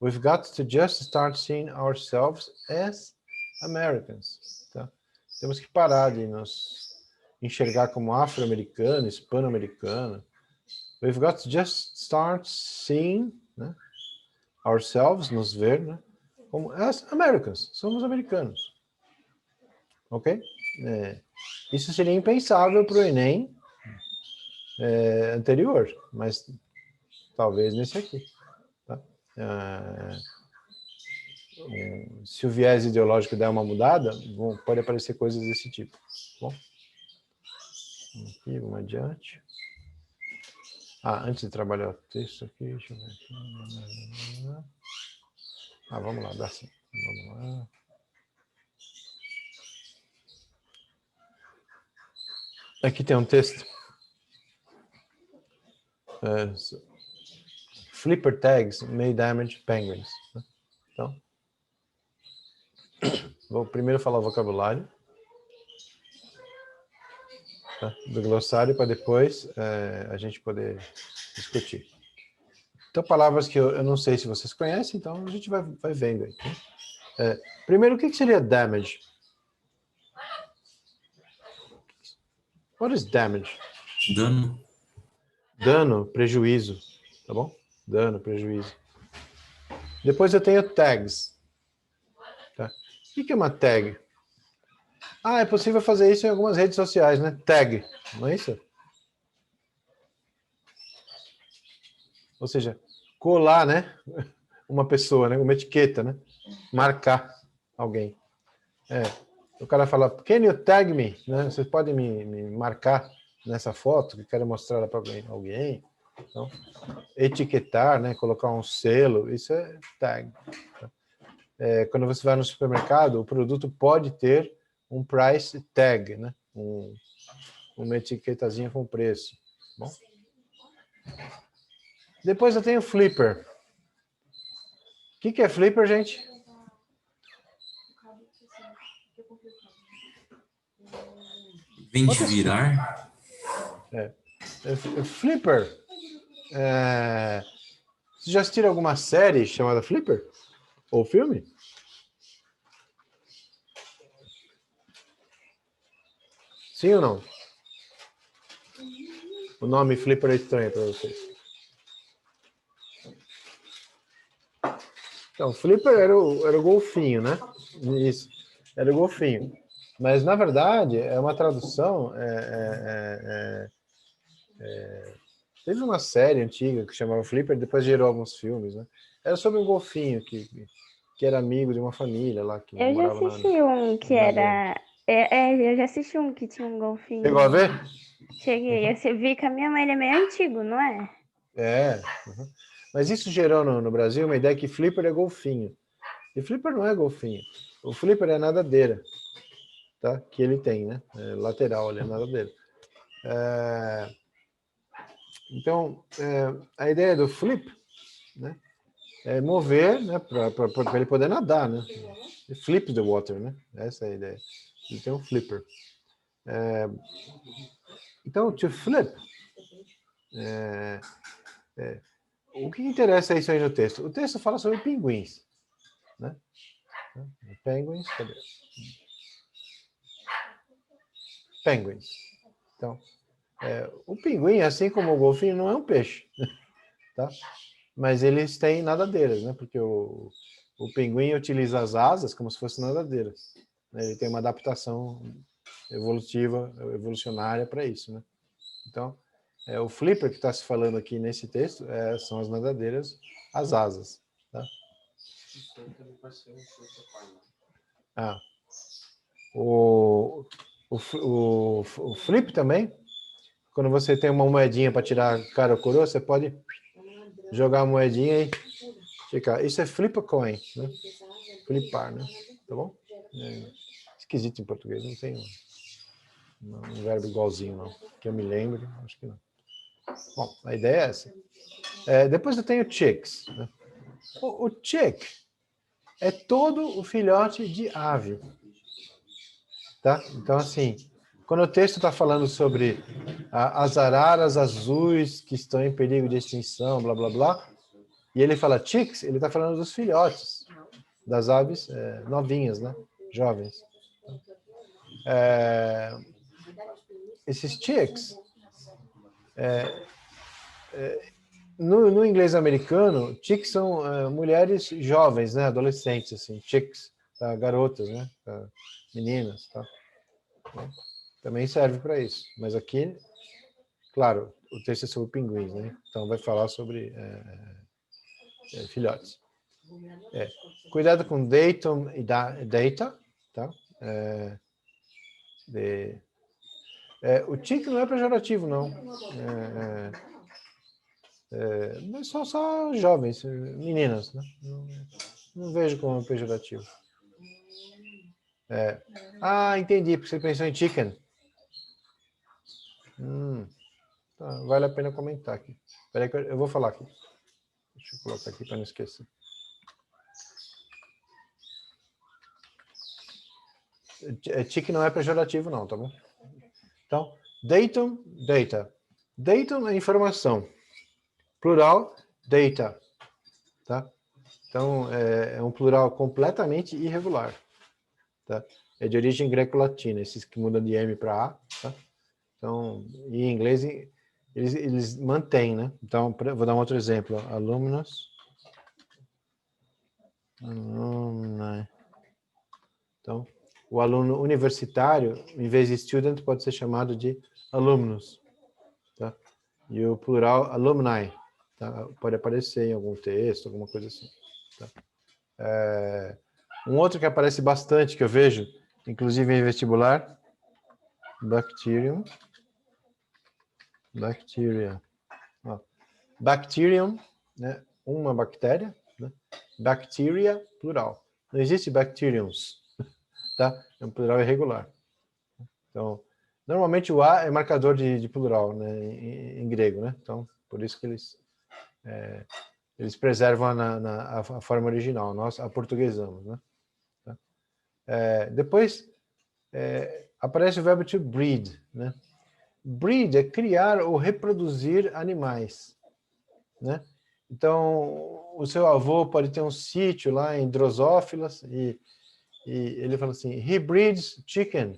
We've got to just start seeing ourselves as Americans. Tá? Temos que parar de nos enxergar como afro-americano, hispano-americano. We've got to just start seeing, né, ourselves, nos ver, né, como as Americans. Somos americanos. Ok? Isso seria impensável para o Enem anterior, mas talvez nesse aqui. Tá? Se o viés ideológico der uma mudada, pode aparecer coisas desse tipo. Bom, aqui, vamos adiante. Antes de trabalhar o texto aqui, deixa eu ver aqui. Vamos lá, dá sim. Vamos lá. Aqui tem um texto. Flipper tags may damage penguins. Então, vou primeiro falar o vocabulário, tá, do glossário, para depois a gente poder discutir. Então, palavras que eu não sei se vocês conhecem, então a gente vai vendo aí. Primeiro, o que seria damage? What is damage? Dano. Dano, prejuízo, tá bom? Dano, prejuízo. Depois eu tenho tags. Tá? O que é uma tag? É possível fazer isso em algumas redes sociais, né? Tag, não é isso? Ou seja, colar, né? Uma pessoa, né? Uma etiqueta, né? Marcar alguém. O cara fala, can you tag me? Né? Vocês podem me marcar nessa foto que quero mostrar para alguém. Então, etiquetar, né? Colocar um selo, isso é tag. Quando você vai no supermercado, o produto pode ter um price tag, né? Uma etiquetazinha com preço. Bom? Depois eu tenho flipper. O que é flipper, gente? Vem de virar. Flipper. Vocês já assistiram alguma série chamada Flipper? Ou filme? Sim ou não? O nome Flipper é estranho para vocês. Então, Flipper era o golfinho, né? Isso, era o golfinho. Mas, na verdade, é uma tradução... teve uma série antiga que chamava Flipper, depois gerou alguns filmes, né? Era sobre um golfinho que era amigo de uma família lá que Eu já morava assisti um que era... eu já assisti um que tinha um golfinho. Chegou a ver? Cheguei. Eu vi que a minha mãe ele é meio antigo, não é? Uhum. Mas isso gerou no Brasil uma ideia que Flipper é golfinho. E Flipper não é golfinho. O Flipper é nadadeira. tá? Que ele tem, né? Lateral ali, a nadadeira. Então, a ideia do flip, né? É mover, né? Para ele poder nadar, né? Ele flip the water, né? Essa é a ideia. Ele tem um flipper. Então, to flip, o que interessa isso aí no texto? O texto fala sobre pinguins, né? Penguins, cadê? Penguins. Então, o pinguim, assim como o golfinho, não é um peixe, tá? Mas eles têm nadadeiras, né? Porque o pinguim utiliza as asas como se fossem nadadeiras. Ele tem uma adaptação evolucionária para isso, né? Então, o flipper que está se falando aqui nesse texto são as nadadeiras, as asas, tá? O flip também, quando você tem uma moedinha para tirar cara ou coroa, você pode jogar a moedinha e ficar. Isso é flip a coin, né? Flipar, né? Tá bom? Esquisito em português, não tem um verbo igualzinho, não. Que eu me lembro, acho que não. Bom, a ideia é essa. Depois eu tenho chicks, né? O chick é todo o filhote de ave. Tá? Então, assim, quando o texto está falando sobre as araras azuis que estão em perigo de extinção, blá, blá, blá, e ele fala chicks, ele está falando dos filhotes, das aves novinhas, né? Jovens. Esses chicks, no inglês americano, chicks são mulheres jovens, né? Adolescentes, assim, chicks, tá? Garotas, né? Tá? Meninas, tá? Também serve para isso. Mas aqui, claro, o texto é sobre pinguins, né? Então vai falar sobre filhotes. Cuidado com datum e data, tá? O chick não é pejorativo, não. Mas são só jovens, meninas, né? Não vejo como pejorativo. Entendi, porque você pensou em chicken. Tá, vale a pena comentar aqui. Espera aí que eu vou falar aqui. Deixa eu colocar aqui para não esquecer. Chicken não é pejorativo, não, tá bom? Então, datum, data. Datum é informação. Plural, data. Tá? Então, é um plural completamente irregular. Tá? É de origem greco-latina, esses que mudam de M para A. Tá? Então, em inglês, eles mantêm, né? Então, vou dar um outro exemplo. Alumnus. Alumni. Então, o aluno universitário, em vez de student, pode ser chamado de alumnus. Tá? E o plural, alumni. Tá? Pode aparecer em algum texto, alguma coisa assim. Tá? Um outro que aparece bastante, que eu vejo, inclusive em vestibular, bacterium. Bacteria. Bacterium, né? Uma bactéria. Né? Bacteria, plural. Não existe bacteriums. Tá? É um plural irregular. Então, normalmente o A é marcador de plural, né? Em grego, né? Então, por isso que eles preservam a forma original. Nós aportuguesamos, né? Tá? Depois, aparece o verbo to breed, né? Breed é criar ou reproduzir animais, né? Então, o seu avô pode ter um sítio lá em Drosófilas e ele fala assim, he breeds chicken,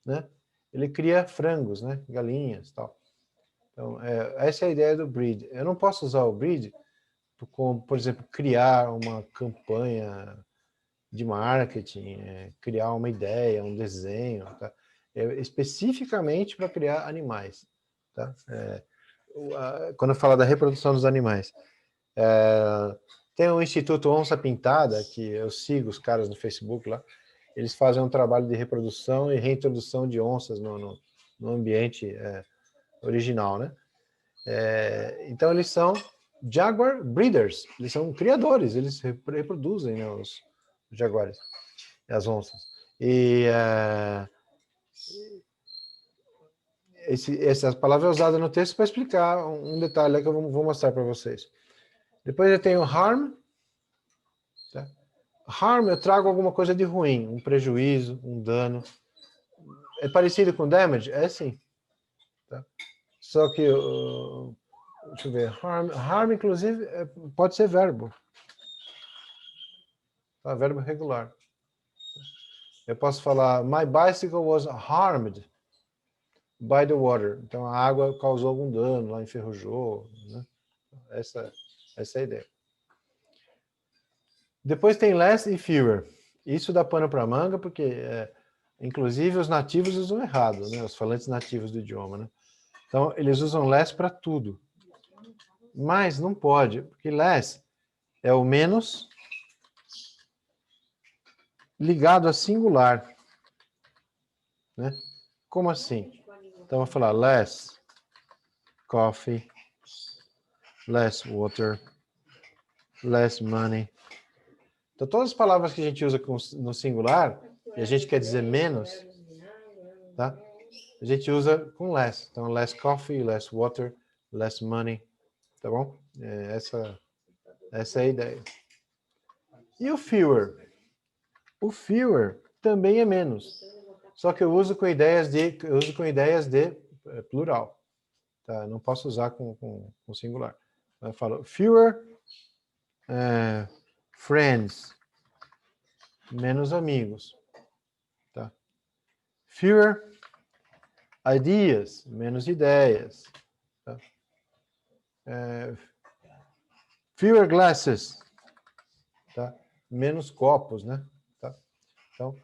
né? Ele cria frangos, né? Galinhas, tal. Então, essa é a ideia do breed. Eu não posso usar o breed como, por exemplo, criar uma campanha de marketing, criar uma ideia, um desenho, tá? Especificamente para criar animais, tá? Quando eu falo da reprodução dos animais. Tem o Instituto Onça Pintada, que eu sigo os caras no Facebook lá, eles fazem um trabalho de reprodução e reintrodução de onças no ambiente original, né? Então eles são jaguar breeders, eles são criadores, eles reproduzem, né, os jaguares, as onças. E Essa palavra é usada no texto para explicar um detalhe que eu vou mostrar para vocês. Depois eu tenho harm. Tá? Harm, eu trago alguma coisa de ruim, um prejuízo, um dano. É parecido com damage? É sim. Tá? Só que, deixa eu ver, harm inclusive, pode ser verbo. Tá? Verbo regular. Eu posso falar, my bicycle was harmed by the water. Então, a água causou algum dano, lá enferrujou. Né? Essa é a ideia. Depois tem less e fewer. Isso dá pano para manga, porque, inclusive, os nativos usam errado, né? Os falantes nativos do idioma. Né? Então, eles usam less para tudo. Mas não pode, porque less é o menos ligado a singular. Né? Como assim? Então, eu vou falar less coffee, less water, less money. Então, todas as palavras que a gente usa no singular, e a gente quer dizer menos, tá? A gente usa com less. Então, less coffee, less water, less money. Tá bom? Essa é a ideia. E o fewer? O fewer também é menos. Só que eu uso com ideias de plural. Tá? Não posso usar com singular. Eu falo fewer friends. Menos amigos. Tá? Fewer ideas. Menos ideias. Tá? Fewer glasses. Tá? Menos copos, né? Tá? Então,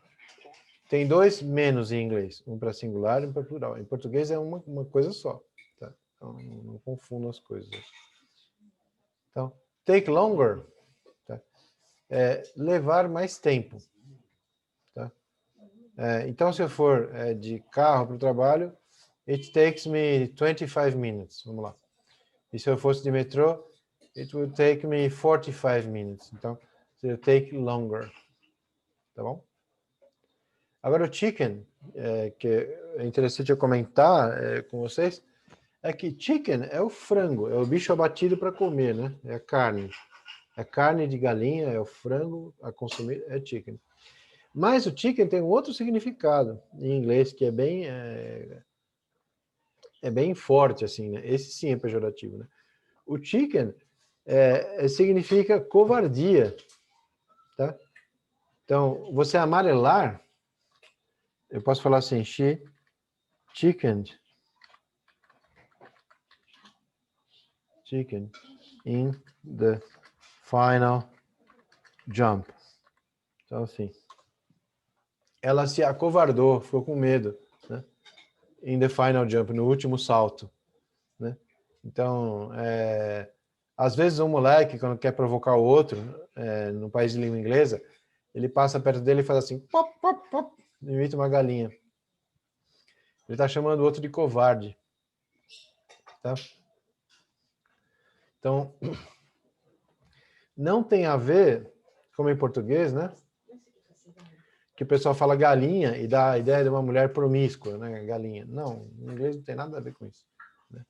tem dois menos em inglês. Um para singular e um para plural. Em português é uma coisa só. Tá? Então, não confunda as coisas. Então, take longer. Tá? Levar mais tempo. Tá? Então, se eu for de carro para o trabalho, it takes me 25 minutes. Vamos lá. E se eu fosse de metrô, it would take me 45 minutes. Então, seria take longer. Tá bom? Agora, o chicken, que é interessante eu comentar com vocês, é que chicken é o frango, é o bicho abatido para comer, né? É a carne. É carne de galinha, é o frango a consumir, é chicken. Mas o chicken tem um outro significado em inglês que é bem forte, assim, né? Esse sim é pejorativo, né? O chicken significa covardia, tá? Então, você amarelar, eu posso falar assim, she chickened in the final jump. Então, assim, ela se acovardou, ficou com medo, né? In the final jump, no último salto, né? Então, às vezes um moleque, quando quer provocar o outro, no país de língua inglesa, ele passa perto dele e faz assim, pop, pop, pop, imita uma galinha. Ele está chamando o outro de covarde. Tá? Então, não tem a ver, como em português, né? Que o pessoal fala galinha e dá a ideia de uma mulher promíscua, né? Galinha. Não, em inglês não tem nada a ver com isso. Né?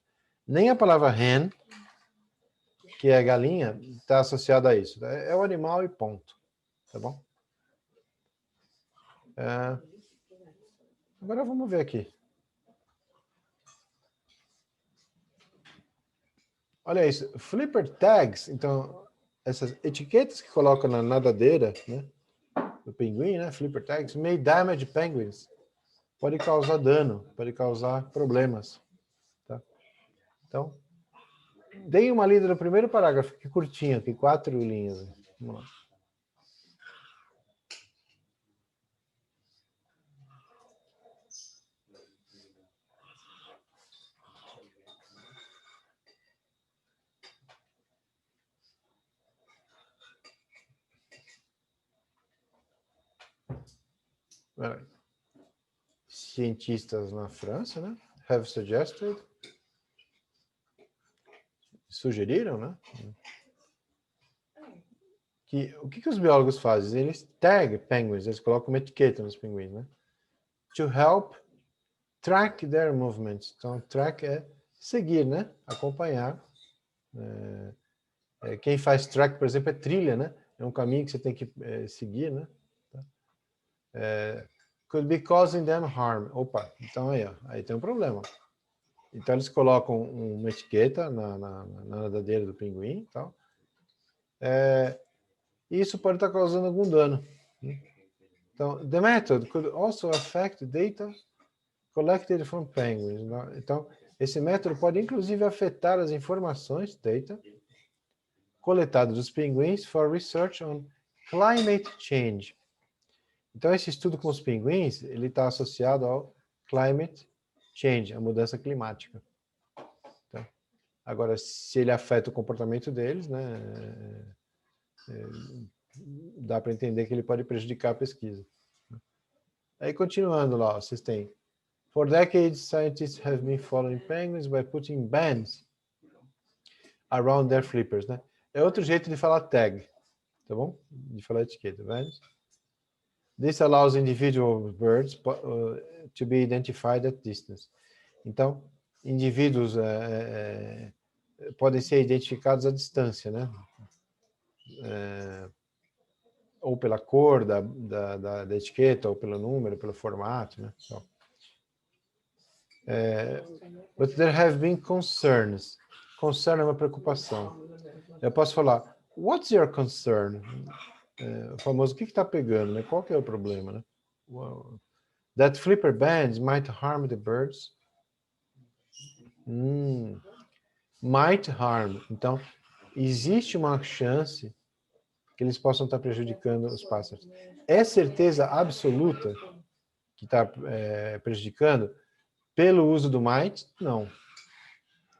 Nem a palavra hen, que é galinha, está associada a isso. É o animal e ponto. Tá bom? Agora vamos ver aqui. Olha isso. Flipper tags, então, essas etiquetas que colocam na nadadeira, né? Do pinguim, né? Flipper tags, may damage penguins. Pode causar dano, pode causar problemas. Tá? Então, deem uma lida no primeiro parágrafo, que curtinho, aqui, 4 linhas. Vamos lá. Cientistas na França, né? Have suggested. Sugeriram, né? O que os biólogos fazem? Eles tag penguins, eles colocam uma etiqueta nos pinguins, né? To help track their movements. Então, track é seguir, né? Acompanhar. Quem faz track, por exemplo, é trilha, né? É um caminho que você tem que seguir, né? Could be causing them harm. Opa, então aí tem um problema. Então eles colocam uma etiqueta na nadadeira do pinguim e tal. Isso pode estar causando algum dano. Então, the method could also affect data collected from penguins. Então, esse método pode inclusive afetar as informações, data, coletadas dos pinguins for research on climate change. Então, esse estudo com os pinguins, ele está associado ao climate change, a mudança climática. Então, agora, se ele afeta o comportamento deles, né, dá para entender que ele pode prejudicar a pesquisa. Aí, continuando lá, vocês têm: For decades, scientists have been following penguins by putting bands around their flippers, né? É outro jeito de falar tag, tá bom? De falar etiqueta, bands. This allows individual birds to be identified at distance. Então, indivíduos podem ser identificados à distância, né? Ou pela cor da etiqueta, ou pelo número, pelo formato, né? Então, but there have been concerns. Concern é uma preocupação. Eu posso falar, what's your concern? O famoso, o que está pegando, né? Qual que é o problema, né? Well, that flipper bands might harm the birds. Might harm. Então, existe uma chance que eles possam estar prejudicando os pássaros. É certeza absoluta que está prejudicando? Pelo uso do might? Não.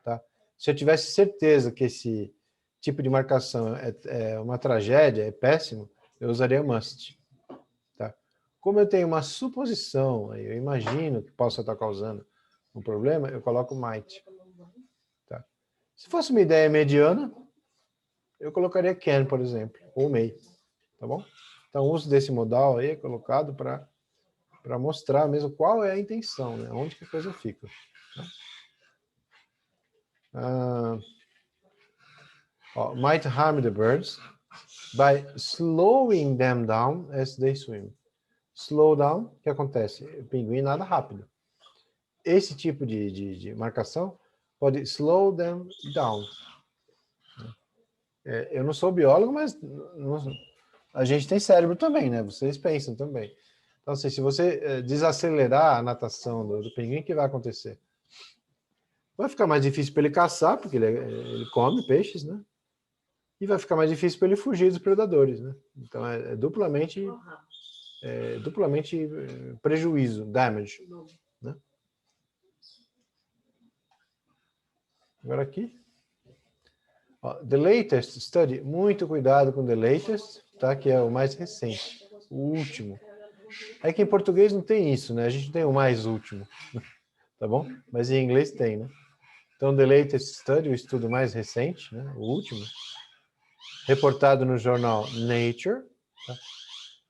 Tá? Se eu tivesse certeza que esse tipo de marcação é uma tragédia, é péssimo, eu usaria must. Tá? Como eu tenho uma suposição, eu imagino que possa estar causando um problema, eu coloco might. Tá? Se fosse uma ideia mediana, eu colocaria can, por exemplo, ou may. Tá bom? Então, o uso desse modal aí é colocado para mostrar mesmo qual é a intenção, né? Onde que a coisa fica. Tá? Might harm the birds by slowing them down as they swim. Slow down, o que acontece? O pinguim nada rápido. Esse tipo de marcação pode slow them down. Eu não sou biólogo, mas a gente tem cérebro também, né? Vocês pensam também. Então, assim, se você desacelerar a natação do pinguim, o que vai acontecer? Vai ficar mais difícil para ele caçar, porque ele come peixes, né? E vai ficar mais difícil para ele fugir dos predadores, né? Então, é duplamente prejuízo, damage. Né? Agora aqui. The latest study, muito cuidado com the latest, tá? Que é o mais recente, o último. É que em português não tem isso, né? A gente tem o mais último, tá bom? Mas em inglês tem, né? Então, the latest study, o estudo mais recente, né? O último, reportado no jornal Nature.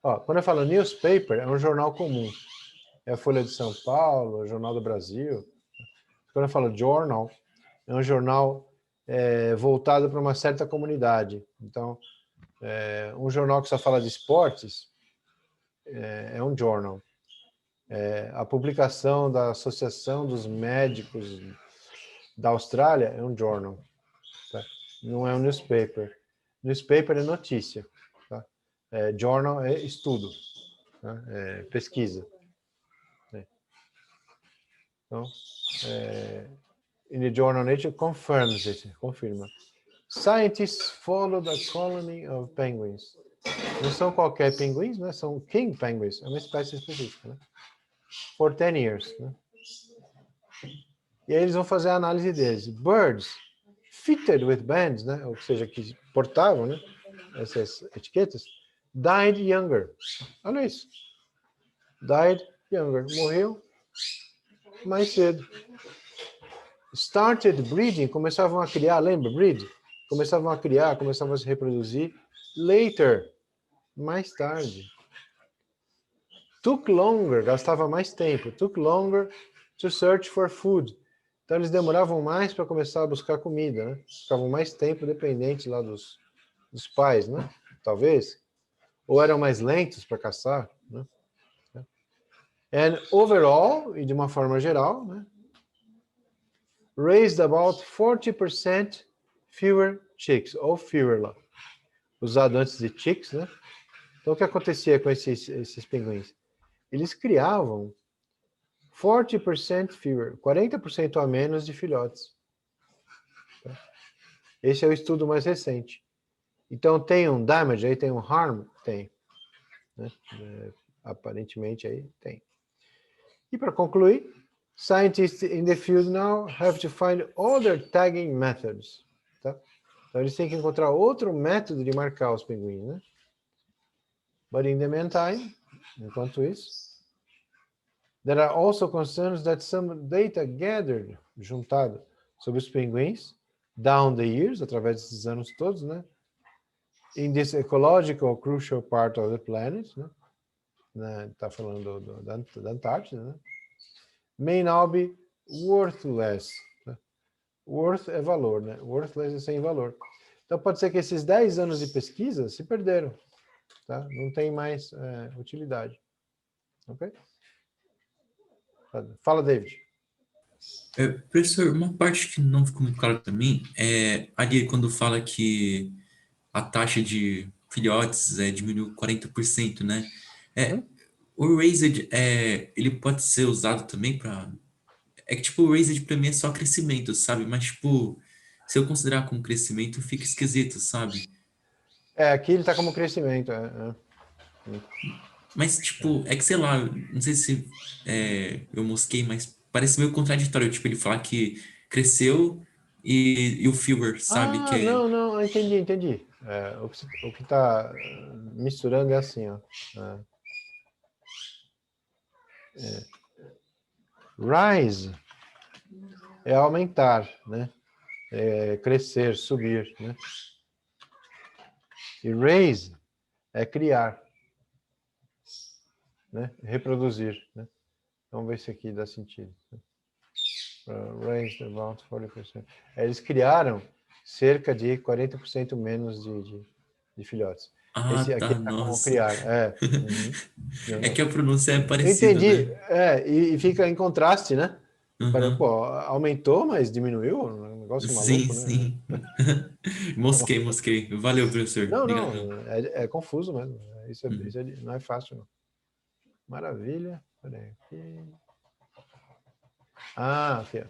Tá? Quando eu falo newspaper, é um jornal comum. É a Folha de São Paulo, o Jornal do Brasil. Quando eu falo journal, é um jornal voltado para uma certa comunidade. Então, um jornal que só fala de esportes é um journal. A publicação da Associação dos Médicos da Austrália é um journal. Tá? Não é um newspaper. Newspaper é notícia. Tá? Journal é estudo, tá? Pesquisa. Então, in the journal Nature confirms it, confirma. Scientists followed a colony of penguins. Não são qualquer pinguins, né? São king penguins, é uma espécie específica, né? For 10 years. Né? E aí eles vão fazer a análise deles. Birds fitted with bands, né? Ou seja, que portavam, né? Essas etiquetas, died younger. Olha isso. Died younger. Morreu mais cedo. Started breeding, começavam a criar, lembra? Breed? Começavam a criar, começavam a se reproduzir. Later, mais tarde. Took longer, gastava mais tempo. Took longer to search for food. Então, eles demoravam mais para começar a buscar comida, né? Ficavam mais tempo dependentes lá dos pais, né? Talvez. Ou eram mais lentos para caçar, né? And overall, e de uma forma geral, né? Raised about 40% fewer chicks, ou fewer lá. Usado antes de chicks, né? Então, o que acontecia com esses pinguins? Eles criavam 40% fewer, 40% a menos de filhotes. Esse é o estudo mais recente. Então, tem um damage, aí tem um harm? Tem. Né? Aparentemente, aí tem. E para concluir, scientists in the field now have to find other tagging methods. Tá? Então, eles têm que encontrar outro método de marcar os pinguins, né? But in the meantime, enquanto isso, there are also concerns that some data gathered, juntado, sobre os pinguins, down the years, através desses anos todos, né? In this ecological crucial part of the planet, né? Tá falando da Antártida, né? May now be worthless. Né? Worth é valor, né? Worthless é sem valor. Então pode ser que esses 10 anos de pesquisa se perderam, tá? Não tem mais utilidade. Ok? Fala, David. Professor, uma parte que não ficou muito clara para mim é ali quando fala que a taxa de filhotes diminuiu 40%, né? O raised, ele pode ser usado também para... É que, tipo, o raised para mim é só crescimento, sabe? Mas, tipo, se eu considerar como crescimento, fica esquisito, sabe? Aqui ele está como crescimento. Mas, tipo, é que, sei lá, não sei se eu mosquei, mas parece meio contraditório, tipo, ele falar que cresceu e o fewer, sabe? Que é... Não, entendi. O que está misturando é assim, ó. Rise é aumentar, né? É crescer, subir, né? E raise é criar, né? Reproduzir, né? Vamos ver se aqui dá sentido. Raised about 40%. Eles criaram cerca de 40% menos de filhotes. Esse aqui tá, está como nossa. criar. É que a pronúncia é Eu parecida, entendi. né? E fica em contraste, né? Uhum. Pô, aumentou, mas diminuiu? Um negócio Sim, maluco, né? sim. Mosquei. Valeu, professor. Obrigadão. É confuso mesmo. Isso não é fácil, não. Maravilha. Peraí, aqui. Aqui, ó.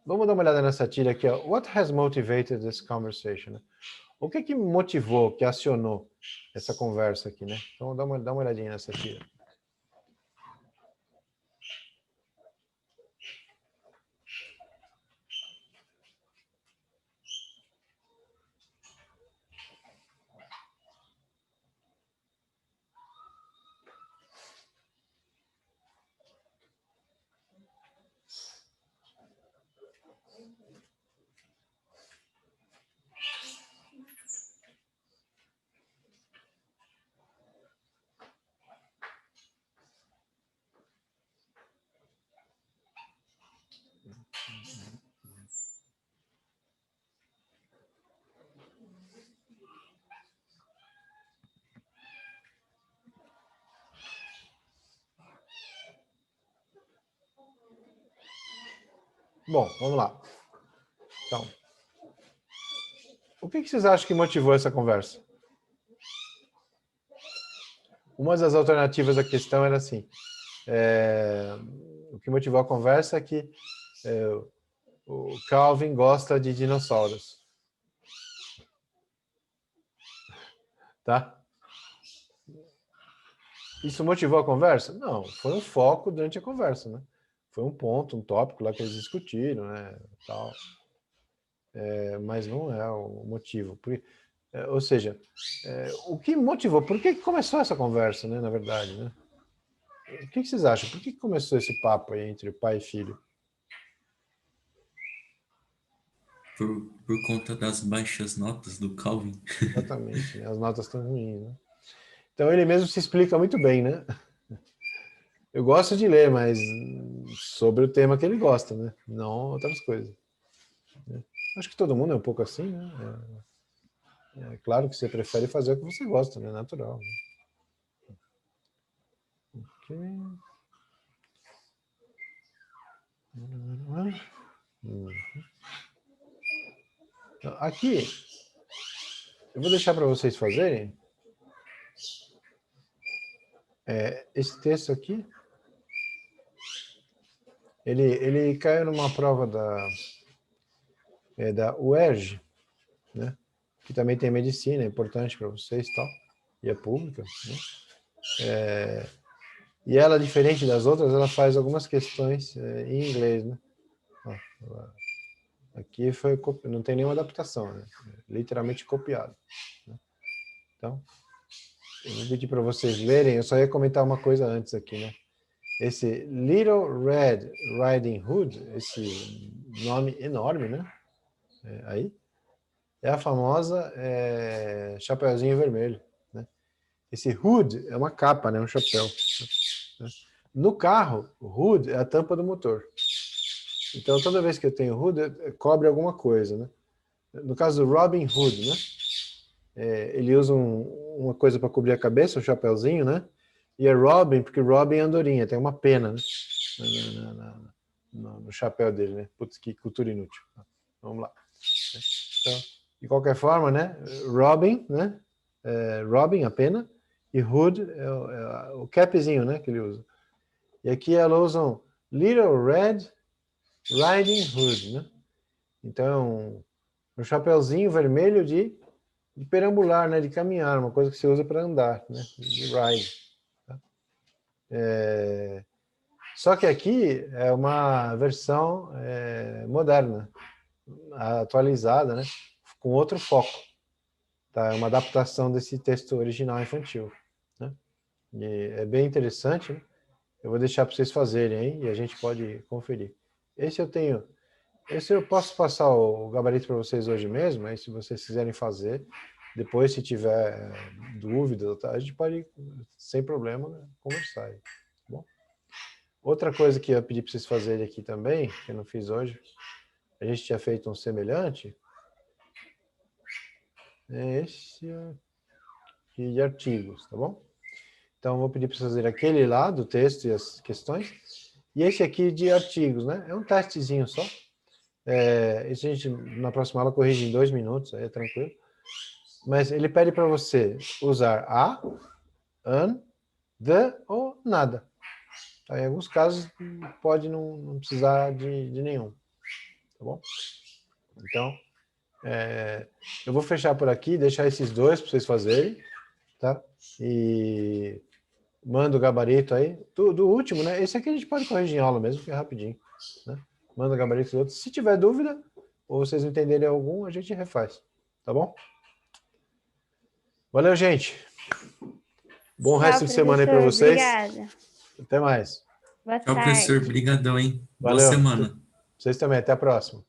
Vamos dar uma olhada nessa tira aqui, ó. What has motivated this conversation? O que motivou, que acionou essa conversa aqui, né? Então, dá uma olhadinha nessa tira. Bom, vamos lá. Então, o que vocês acham que motivou essa conversa? Uma das alternativas da questão era assim, o que motivou a conversa é que o Calvin gosta de dinossauros. Tá? Isso motivou a conversa? Não, foi um foco durante a conversa, né? Foi um ponto, um tópico lá que eles discutiram, né? Tal. Mas não é o motivo. Ou seja, o que motivou? Por que começou essa conversa, né? Na verdade, né? O que vocês acham? Por que começou esse papo aí entre pai e filho? Por conta das baixas notas do Calvin. Exatamente, né? As notas estão ruins, né? Então ele mesmo se explica muito bem, né? Eu gosto de ler, mas sobre o tema que ele gosta, né? Não outras coisas. Né? Acho que todo mundo é um pouco assim, né? É claro que você prefere fazer o que você gosta, né? Natural. Né? Ok. Então, aqui, eu vou deixar para vocês fazerem esse texto aqui. Ele caiu numa prova da UERJ, né? Que também tem medicina, é importante para vocês e tal, e é pública, né? E ela, diferente das outras, ela faz algumas questões em inglês, né? Ó, aqui não tem nenhuma adaptação, né? Literalmente copiado. Né? Então, eu vou pedir para vocês lerem, eu só ia comentar uma coisa antes aqui, né? Esse Little Red Riding Hood, esse nome enorme, né? Aí, é a famosa Chapeuzinho Vermelho. Né? Esse hood é uma capa, né? Um chapéu. Né? No carro, o hood é a tampa do motor. Então, toda vez que eu tenho hood, cobre alguma coisa, né? No caso do Robin Hood, né? Ele usa uma coisa para cobrir a cabeça, um chapéuzinho, né? E é Robin, porque Robin é andorinha, tem uma pena, né? No chapéu dele, né? Putz, que cultura inútil. Vamos lá. Então, de qualquer forma, né? Robin, né? Robin, a pena, e Hood é o capzinho, né? Que ele usa. E aqui ela usa um Little Red Riding Hood, né? Então, um chapéuzinho vermelho de perambular, né? De caminhar, uma coisa que você usa para andar, né? De ride. Tá? Só que aqui é uma versão moderna, atualizada, né? Com outro foco. Tá? É uma adaptação desse texto original infantil. Né? E é bem interessante, né? Eu vou deixar para vocês fazerem aí e a gente pode conferir. Esse eu posso passar o gabarito para vocês hoje mesmo, aí se vocês quiserem fazer, depois se tiver dúvidas, a gente pode, sem problema, né, conversar aí. Tá bom? Outra coisa que eu pedi para vocês fazerem aqui também, que eu não fiz hoje, a gente tinha feito um semelhante, é esse aqui de artigos, tá bom? Então, eu vou pedir para vocês fazerem aquele lá do texto e as questões, e esse aqui de artigos, né? É um testezinho só. Isso a gente, na próxima aula, corrige em 2 minutos, aí é tranquilo. Mas ele pede para você usar a, an, the ou nada. Em alguns casos, pode não precisar de nenhum. Tá bom? Então, eu vou fechar por aqui, deixar esses dois para vocês fazerem, tá? E manda o gabarito aí. Do último, né? Esse aqui a gente pode corrigir em aula mesmo, que é rapidinho. Né? Manda o gabarito do outro. Se tiver dúvida, ou vocês entenderem algum, a gente refaz. Tá bom? Valeu, gente. Bom resto de semana aí para vocês. Obrigada. Até mais. Boa Tchau, tarde. professor. Obrigadão, hein? Boa Valeu. semana. Vocês também. Até a próxima.